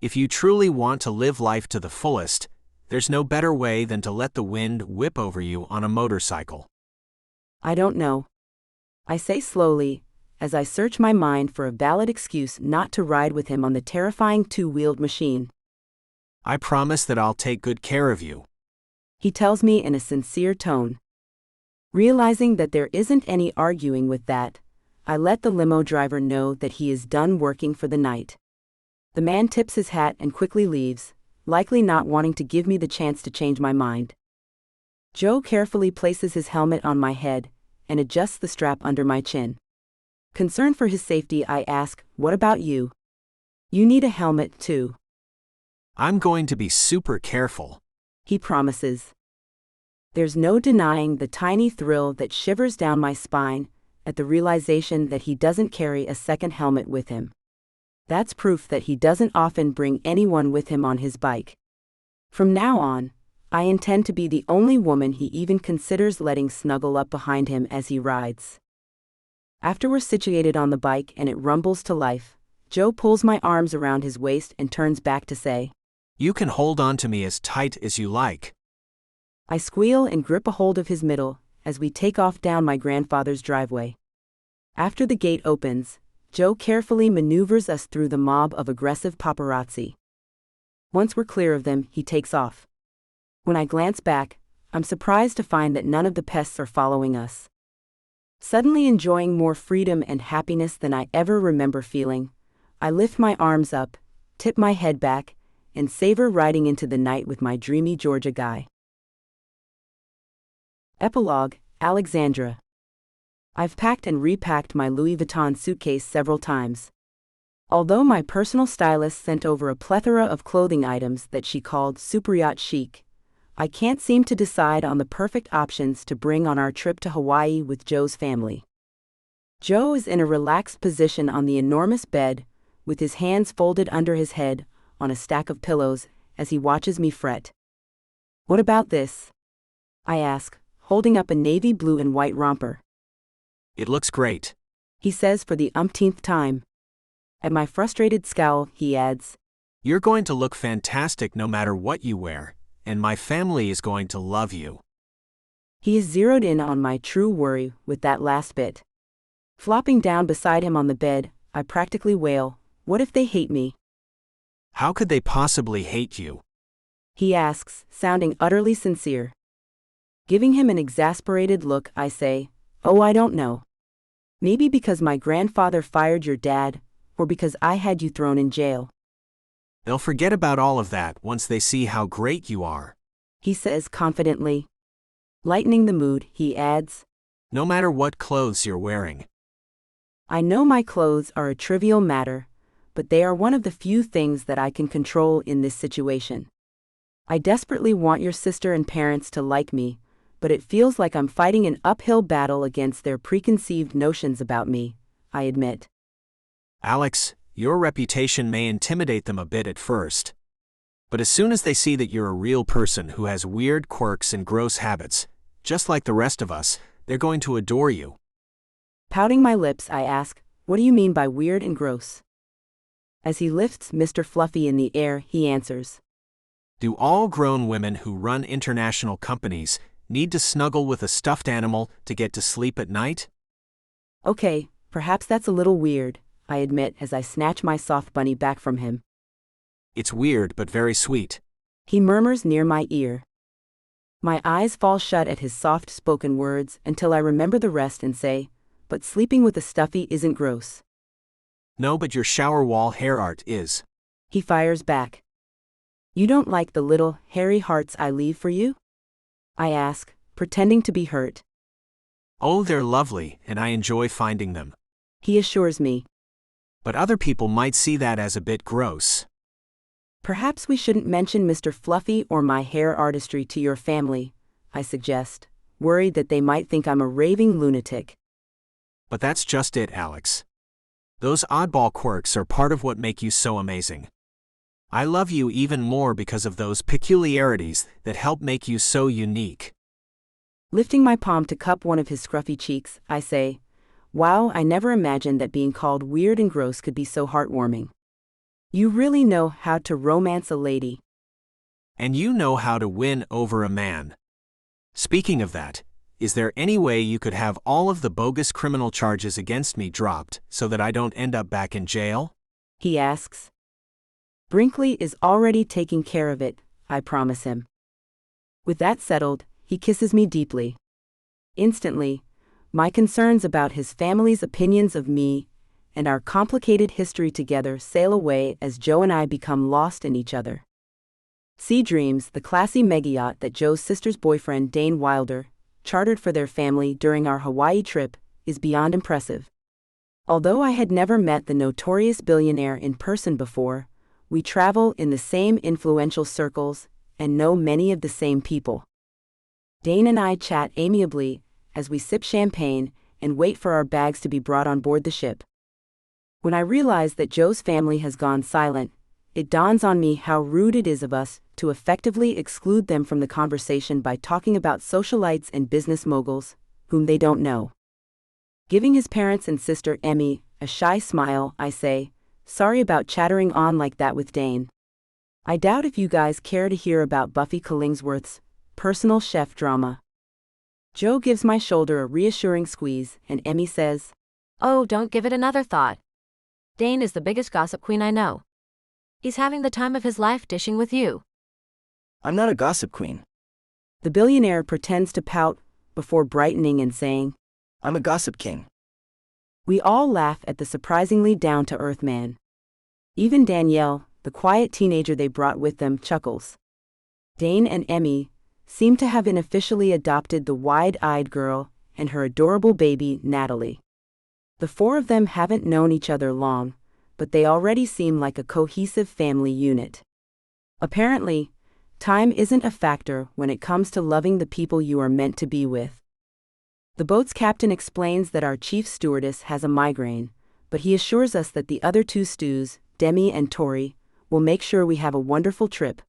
If you truly want to live life to the fullest, there's no better way than to let the wind whip over you on a motorcycle. I don't know. I say slowly, as I search my mind for a valid excuse not to ride with him on the terrifying two-wheeled machine. I promise that I'll take good care of you, he tells me in a sincere tone. Realizing that there isn't any arguing with that, I let the limo driver know that he is done working for the night. The man tips his hat and quickly leaves, likely not wanting to give me the chance to change my mind. Joe carefully places his helmet on my head and adjusts the strap under my chin. Concerned for his safety, I ask, "What about you? You need a helmet too." I'm going to be super careful, he promises. There's no denying the tiny thrill that shivers down my spine at the realization that he doesn't carry a second helmet with him. That's proof that he doesn't often bring anyone with him on his bike. From now on, I intend to be the only woman he even considers letting snuggle up behind him as he rides. After we're situated on the bike and it rumbles to life, Joe pulls my arms around his waist and turns back to say, "You can hold on to me as tight as you like." I squeal and grip a hold of his middle as we take off down my grandfather's driveway. After the gate opens, Joe carefully maneuvers us through the mob of aggressive paparazzi. Once we're clear of them, he takes off. When I glance back, I'm surprised to find that none of the pests are following us. Suddenly enjoying more freedom and happiness than I ever remember feeling, I lift my arms up, tip my head back, and savor riding into the night with my dreamy Georgia guy. Epilogue, Alexandra. I've packed and repacked my Louis Vuitton suitcase several times. Although my personal stylist sent over a plethora of clothing items that she called super yacht chic, I can't seem to decide on the perfect options to bring on our trip to Hawaii with Joe's family. Joe is in a relaxed position on the enormous bed, with his hands folded under his head on a stack of pillows as he watches me fret. "What about this?" I ask, holding up a navy blue and white romper. "It looks great," he says for the umpteenth time. At my frustrated scowl, he adds, "You're going to look fantastic no matter what you wear, and my family is going to love you." He is zeroed in on my true worry with that last bit. Flopping down beside him on the bed, I practically wail, "What if they hate me?" "How could they possibly hate you?" he asks, sounding utterly sincere. Giving him an exasperated look, I say, "Oh, I don't know. Maybe because my grandfather fired your dad, or because I had you thrown in jail." "They'll forget about all of that once they see how great you are," he says confidently. Lightening the mood, he adds, "No matter what clothes you're wearing." I know my clothes are a trivial matter, but they are one of the few things that I can control in this situation. I desperately want your sister and parents to like me, but it feels like I'm fighting an uphill battle against their preconceived notions about me, I admit. "Alex, your reputation may intimidate them a bit at first. But as soon as they see that you're a real person who has weird quirks and gross habits, just like the rest of us, they're going to adore you." Pouting my lips, I ask, "What do you mean by weird and gross?" As he lifts Mr. Fluffy in the air, he answers, "Do all grown women who run international companies need to snuggle with a stuffed animal to get to sleep at night?" "Okay, perhaps that's a little weird," I admit as I snatch my soft bunny back from him. "It's weird but very sweet," he murmurs near my ear. My eyes fall shut at his soft-spoken words until I remember the rest and say, "But sleeping with a stuffy isn't gross." "No, but your shower wall hair art is," he fires back. "You don't like the little, hairy hearts I leave for you?" I ask, pretending to be hurt. "Oh, they're lovely, and I enjoy finding them," he assures me. "But other people might see that as a bit gross." "Perhaps we shouldn't mention Mr. Fluffy or my hair artistry to your family," I suggest, worried that they might think I'm a raving lunatic. But that's just it, Alex. Those oddball quirks are part of what make you so amazing. I love you even more because of those peculiarities that help make you so unique. Lifting my palm to cup one of his scruffy cheeks, I say, "Wow, I never imagined that being called weird and gross could be so heartwarming. You really know how to romance a lady." And you know how to win over a man. Speaking of that, is there any way you could have all of the bogus criminal charges against me dropped so that I don't end up back in jail? He asks. Brinkley is already taking care of it, I promise him. With that settled, he kisses me deeply. Instantly, my concerns about his family's opinions of me and our complicated history together sail away as Joe and I become lost in each other. Sea Dreams, the classy megayacht that Joe's sister's boyfriend Dane Wilder chartered for their family during our Hawaii trip, is beyond impressive. Although I had never met the notorious billionaire in person before, we travel in the same influential circles and know many of the same people. Dane and I chat amiably as we sip champagne and wait for our bags to be brought on board the ship. When I realize that Joe's family has gone silent, it dawns on me how rude it is of us to effectively exclude them from the conversation by talking about socialites and business moguls, whom they don't know. Giving his parents and sister Emmy a shy smile, I say, "Sorry about chattering on like that with Dane. I doubt if you guys care to hear about Buffy Killingsworth's personal chef drama." Joe gives my shoulder a reassuring squeeze, and Emmy says, "Oh, don't give it another thought. Dane is the biggest gossip queen I know. He's having the time of his life dishing with you." I'm not a gossip queen. The billionaire pretends to pout before brightening and saying, I'm a gossip king. We all laugh at the surprisingly down-to-earth man. Even Danielle, the quiet teenager they brought with them, chuckles. Dane and Emmy seem to have unofficially adopted the wide-eyed girl and her adorable baby, Natalie. The four of them haven't known each other long, but they already seem like a cohesive family unit. Apparently, time isn't a factor when it comes to loving the people you are meant to be with. The boat's captain explains that our chief stewardess has a migraine, but he assures us that the other two stews, Demi and Tori, will make sure we have a wonderful trip.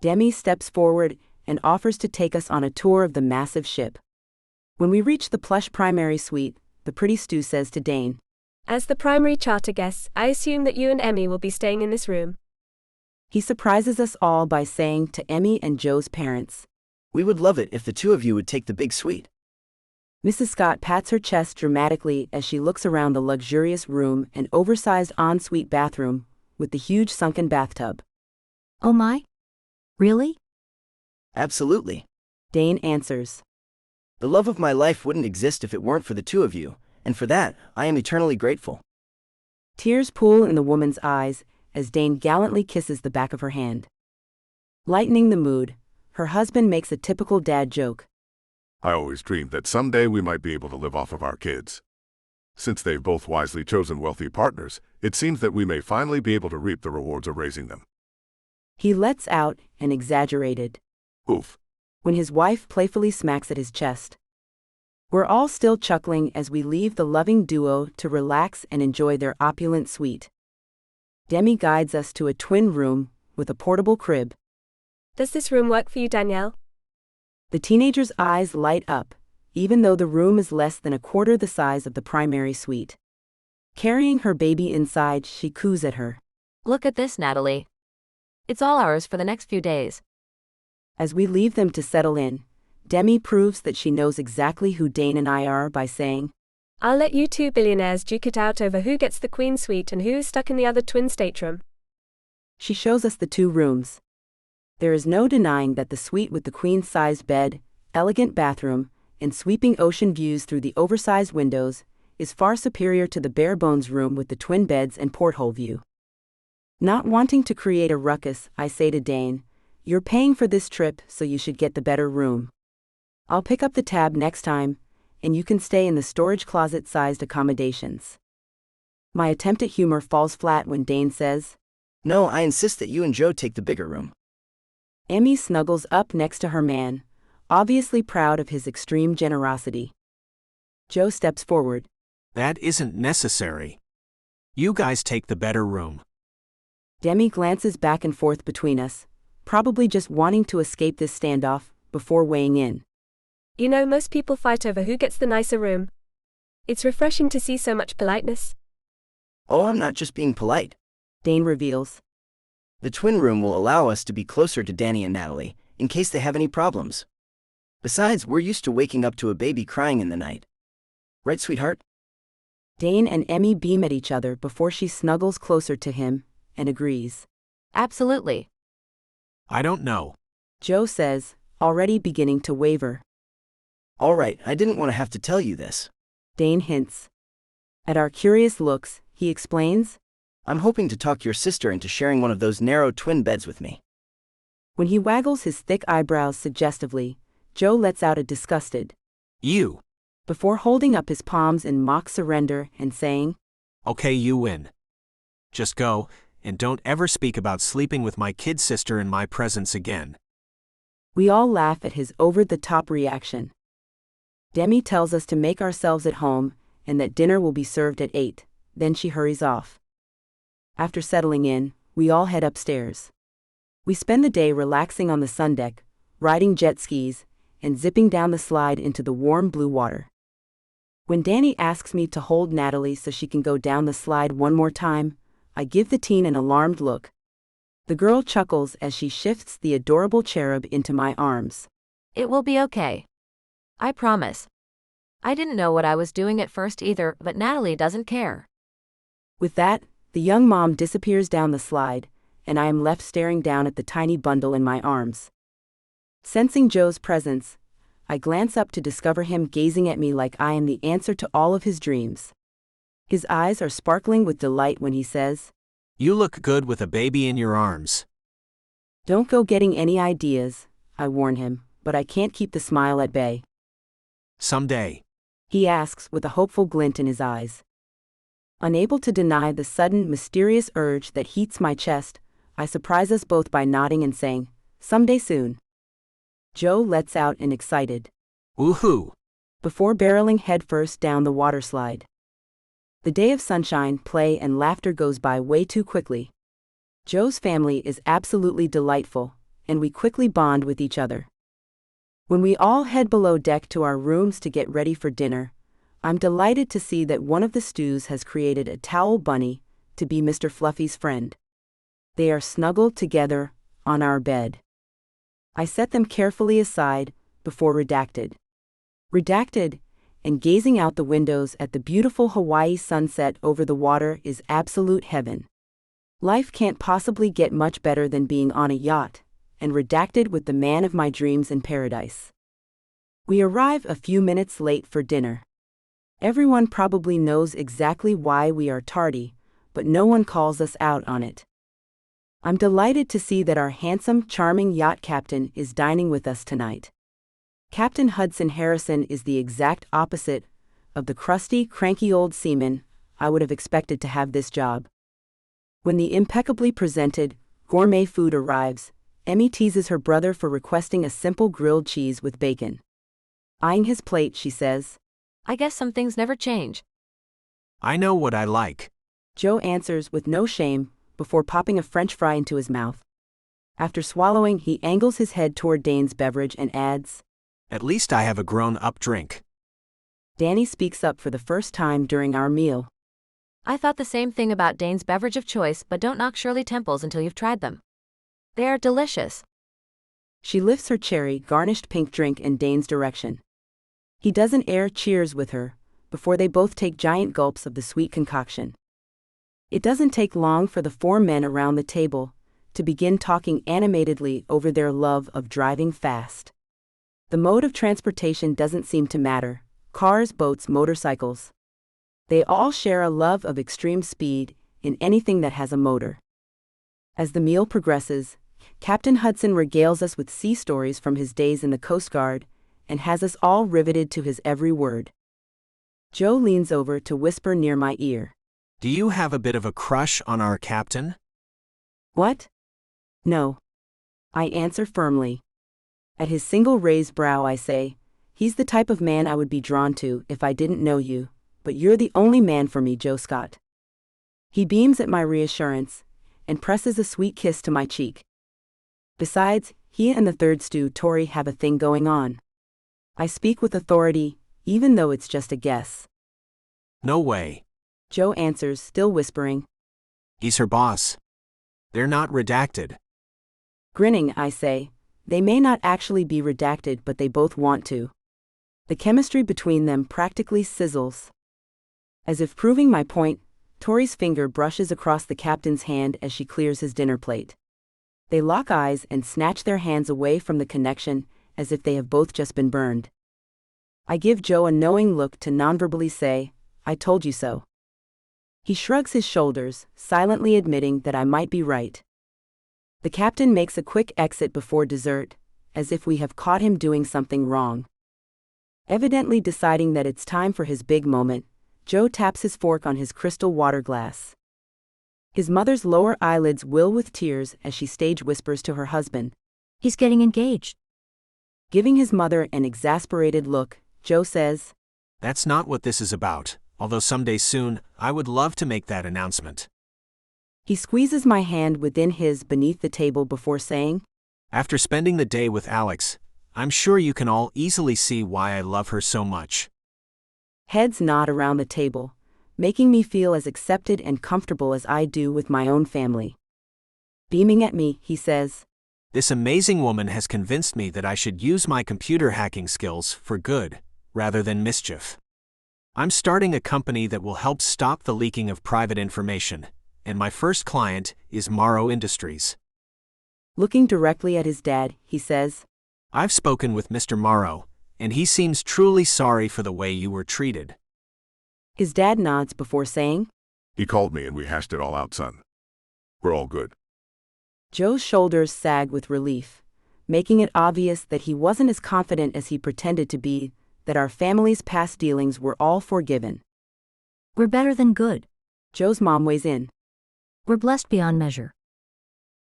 Demi steps forward and offers to take us on a tour of the massive ship. When we reach the plush primary suite, the pretty stew says to Dane, As the primary charter guests, I assume that you and Emmy will be staying in this room. He surprises us all by saying to Emmy and Joe's parents, We would love it if the two of you would take the big suite. Mrs. Scott pats her chest dramatically as she looks around the luxurious room and oversized ensuite bathroom with the huge sunken bathtub. Oh my? Really? Absolutely. Dane answers. The love of my life wouldn't exist if it weren't for the two of you, and for that, I am eternally grateful. Tears pool in the woman's eyes as Dane gallantly kisses the back of her hand. Lightening the mood, her husband makes a typical dad joke. I always dreamed that someday we might be able to live off of our kids. Since they've both wisely chosen wealthy partners, it seems that we may finally be able to reap the rewards of raising them. He lets out an exaggerated Oof. when his wife playfully smacks at his chest. We're all still chuckling as we leave the loving duo to relax and enjoy their opulent suite. Demi guides us to a twin room with a portable crib. Does this room work for you, Danielle? The teenager's eyes light up, even though the room is less than a quarter the size of the primary suite. Carrying her baby inside, she coos at her. Look at this, Natalie. It's all ours for the next few days. As we leave them to settle in, Demi proves that she knows exactly who Dane and I are by saying, I'll let you two billionaires duke it out over who gets the queen suite and who is stuck in the other twin stateroom. She shows us the two rooms. There is no denying that the suite with the queen-sized bed, elegant bathroom, and sweeping ocean views through the oversized windows is far superior to the bare-bones room with the twin beds and porthole view. Not wanting to create a ruckus, I say to Dane, You're paying for this trip, so you should get the better room. I'll pick up the tab next time, and you can stay in the storage closet-sized accommodations. My attempt at humor falls flat when Dane says, No, I insist that you and Joe take the bigger room. Emmy snuggles up next to her man, obviously proud of his extreme generosity. Joe steps forward. That isn't necessary. You guys take the better room. Demi glances back and forth between us, probably just wanting to escape this standoff, before weighing in. You know, most people fight over who gets the nicer room. It's refreshing to see so much politeness. Oh, I'm not just being polite. Dane reveals. The twin room will allow us to be closer to Danny and Natalie, in case they have any problems. Besides, we're used to waking up to a baby crying in the night. Right, sweetheart? Dane and Emmy beam at each other before she snuggles closer to him, and agrees. Absolutely. I don't know. Joe says, already beginning to waver. All right, I didn't want to have to tell you this. Dane hints. At our curious looks, he explains. I'm hoping to talk your sister into sharing one of those narrow twin beds with me. When he waggles his thick eyebrows suggestively, Joe lets out a disgusted You. before holding up his palms in mock surrender and saying, Okay, you win. Just go, and don't ever speak about sleeping with my kid sister in my presence again. We all laugh at his over-the-top reaction. Demi tells us to make ourselves at home and that dinner will be served at 8, then she hurries off. After settling in, we all head upstairs. We spend the day relaxing on the sun deck, riding jet skis, and zipping down the slide into the warm blue water. When Danny asks me to hold Natalie so she can go down the slide one more time, I give the teen an alarmed look. The girl chuckles as she shifts the adorable cherub into my arms. It will be okay. I promise. I didn't know what I was doing at first either, but Natalie doesn't care. With that, the young mom disappears down the slide, and I am left staring down at the tiny bundle in my arms. Sensing Joe's presence, I glance up to discover him gazing at me like I am the answer to all of his dreams. His eyes are sparkling with delight when he says, You look good with a baby in your arms. Don't go getting any ideas, I warn him, but I can't keep the smile at bay. Someday. He asks with a hopeful glint in his eyes. Unable to deny the sudden, mysterious urge that heats my chest, I surprise us both by nodding and saying, Someday soon. Joe lets out an excited Woohoo! before barreling headfirst down the water slide. The day of sunshine, play, and laughter goes by way too quickly. Joe's family is absolutely delightful, and we quickly bond with each other. When we all head below deck to our rooms to get ready for dinner, I'm delighted to see that one of the stews has created a towel bunny to be Mr. Fluffy's friend. They are snuggled together on our bed. I set them carefully aside before redacted. Redacted, and gazing out the windows at the beautiful Hawaii sunset over the water is absolute heaven. Life can't possibly get much better than being on a yacht, and redacted with the man of my dreams in paradise. We arrive a few minutes late for dinner. Everyone probably knows exactly why we are tardy, but no one calls us out on it. I'm delighted to see that our handsome, charming yacht captain is dining with us tonight. Captain Hudson Harrison is the exact opposite of the crusty, cranky old seaman I would have expected to have this job. When the impeccably presented, gourmet food arrives, Emmy teases her brother for requesting a simple grilled cheese with bacon. Eyeing his plate, she says, I guess some things never change. I know what I like. Joe answers with no shame, before popping a French fry into his mouth. After swallowing, he angles his head toward Dane's beverage and adds, At least I have a grown-up drink. Danny speaks up for the first time during our meal. I thought the same thing about Dane's beverage of choice, but don't knock Shirley Temples until you've tried them. They are delicious. She lifts her cherry, garnished pink drink in Dane's direction. He does an air cheers with her, before they both take giant gulps of the sweet concoction. It doesn't take long for the four men around the table to begin talking animatedly over their love of driving fast. The mode of transportation doesn't seem to matter: cars, boats, motorcycles. They all share a love of extreme speed in anything that has a motor. As the meal progresses, Captain Hudson regales us with sea stories from his days in the Coast Guard and has us all riveted to his every word. Joe leans over to whisper near my ear. Do you have a bit of a crush on our captain? What? No. I answer firmly. At his single raised brow I say, he's the type of man I would be drawn to if I didn't know you, but you're the only man for me, Joe Scott. He beams at my reassurance, and presses a sweet kiss to my cheek. Besides, he and the third stew Tory have a thing going on. I speak with authority, even though it's just a guess. No way. Joe answers, still whispering. He's her boss. They're not redacted. Grinning, I say, they may not actually be redacted, but they both want to. The chemistry between them practically sizzles. As if proving my point, Tori's finger brushes across the captain's hand as she clears his dinner plate. They lock eyes and snatch their hands away from the connection, as if they have both just been burned. I give Joe a knowing look to nonverbally say, I told you so. He shrugs his shoulders, silently admitting that I might be right. The captain makes a quick exit before dessert, as if we have caught him doing something wrong. Evidently deciding that it's time for his big moment, Joe taps his fork on his crystal water glass. His mother's lower eyelids will with tears as she stage whispers to her husband. He's getting engaged. Giving his mother an exasperated look, Joe says, That's not what this is about, although someday soon, I would love to make that announcement. He squeezes my hand within his beneath the table before saying, After spending the day with Alex, I'm sure you can all easily see why I love her so much. Heads nod around the table, making me feel as accepted and comfortable as I do with my own family. Beaming at me, he says, This amazing woman has convinced me that I should use my computer hacking skills for good, rather than mischief. I'm starting a company that will help stop the leaking of private information, and my first client is Morrow Industries. Looking directly at his dad, he says, I've spoken with Mr. Morrow, and he seems truly sorry for the way you were treated. His dad nods before saying, He called me and we hashed it all out, son. We're all good. Joe's shoulders sag with relief, making it obvious that he wasn't as confident as he pretended to be, that our family's past dealings were all forgiven. We're better than good. Joe's mom weighs in. We're blessed beyond measure.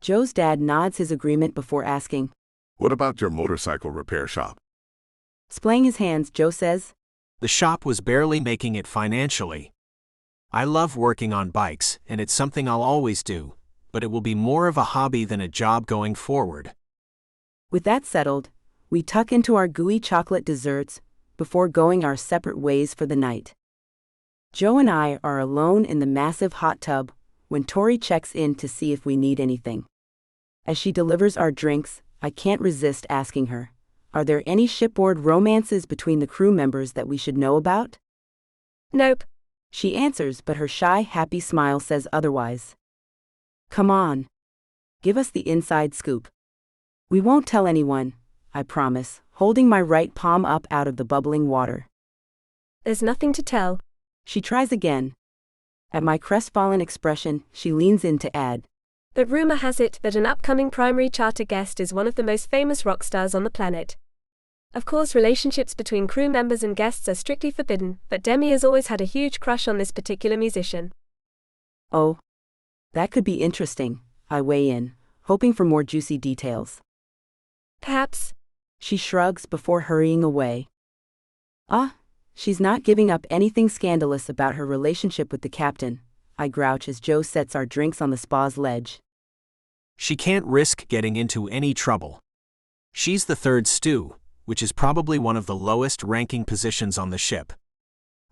Joe's dad nods his agreement before asking, What about your motorcycle repair shop? Splaying his hands, Joe says, The shop was barely making it financially. I love working on bikes, and it's something I'll always do, but it will be more of a hobby than a job going forward. With that settled, we tuck into our gooey chocolate desserts before going our separate ways for the night. Joe and I are alone in the massive hot tub when Tori checks in to see if we need anything. As she delivers our drinks, I can't resist asking her, Are there any shipboard romances between the crew members that we should know about? Nope. She answers, but her shy, happy smile says otherwise. Come on. Give us the inside scoop. We won't tell anyone, I promise, holding my right palm up out of the bubbling water. There's nothing to tell. She tries again. At my crestfallen expression, she leans in to add, But rumor has it that an upcoming primary charter guest is one of the most famous rock stars on the planet. Of course, relationships between crew members and guests are strictly forbidden, but Demi has always had a huge crush on this particular musician. Oh, that could be interesting, I weigh in, hoping for more juicy details. Perhaps. She shrugs before hurrying away. She's not giving up anything scandalous about her relationship with the captain, I grouch as Joe sets our drinks on the spa's ledge. She can't risk getting into any trouble. She's the third stew, which is probably one of the lowest-ranking positions on the ship.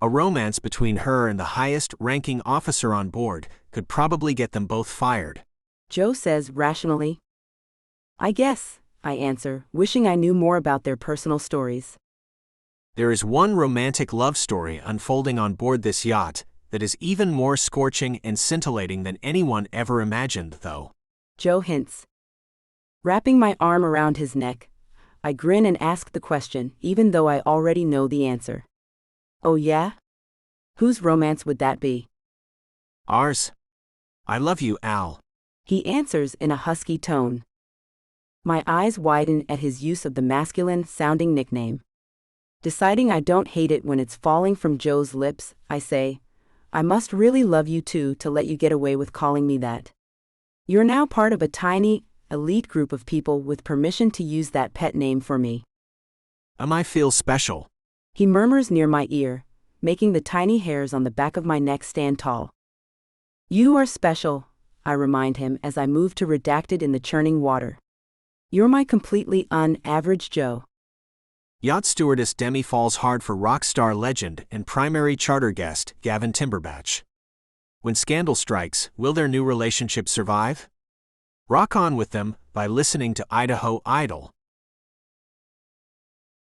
A romance between her and the highest-ranking officer on board could probably get them both fired. Joe says rationally. I guess, I answer, wishing I knew more about their personal stories. There is one romantic love story unfolding on board this yacht that is even more scorching and scintillating than anyone ever imagined, though. Joe hints. Wrapping my arm around his neck, I grin and ask the question, even though I already know the answer. Oh yeah? Whose romance would that be? Ours. I love you, Al. He answers in a husky tone. My eyes widen at his use of the masculine-sounding nickname. Deciding I don't hate it when it's falling from Joe's lips, I say, I must really love you too to let you get away with calling me that. You're now part of a tiny, elite group of people with permission to use that pet name for me. I feel special. He murmurs near my ear, making the tiny hairs on the back of my neck stand tall. You are special, I remind him as I move to redacted in the churning water. You're my completely un-average Joe. Yacht stewardess Demi falls hard for rock star legend and primary charter guest Gavin Timberbatch. When scandal strikes, will their new relationship survive? Rock on with them by listening to Idaho Idol.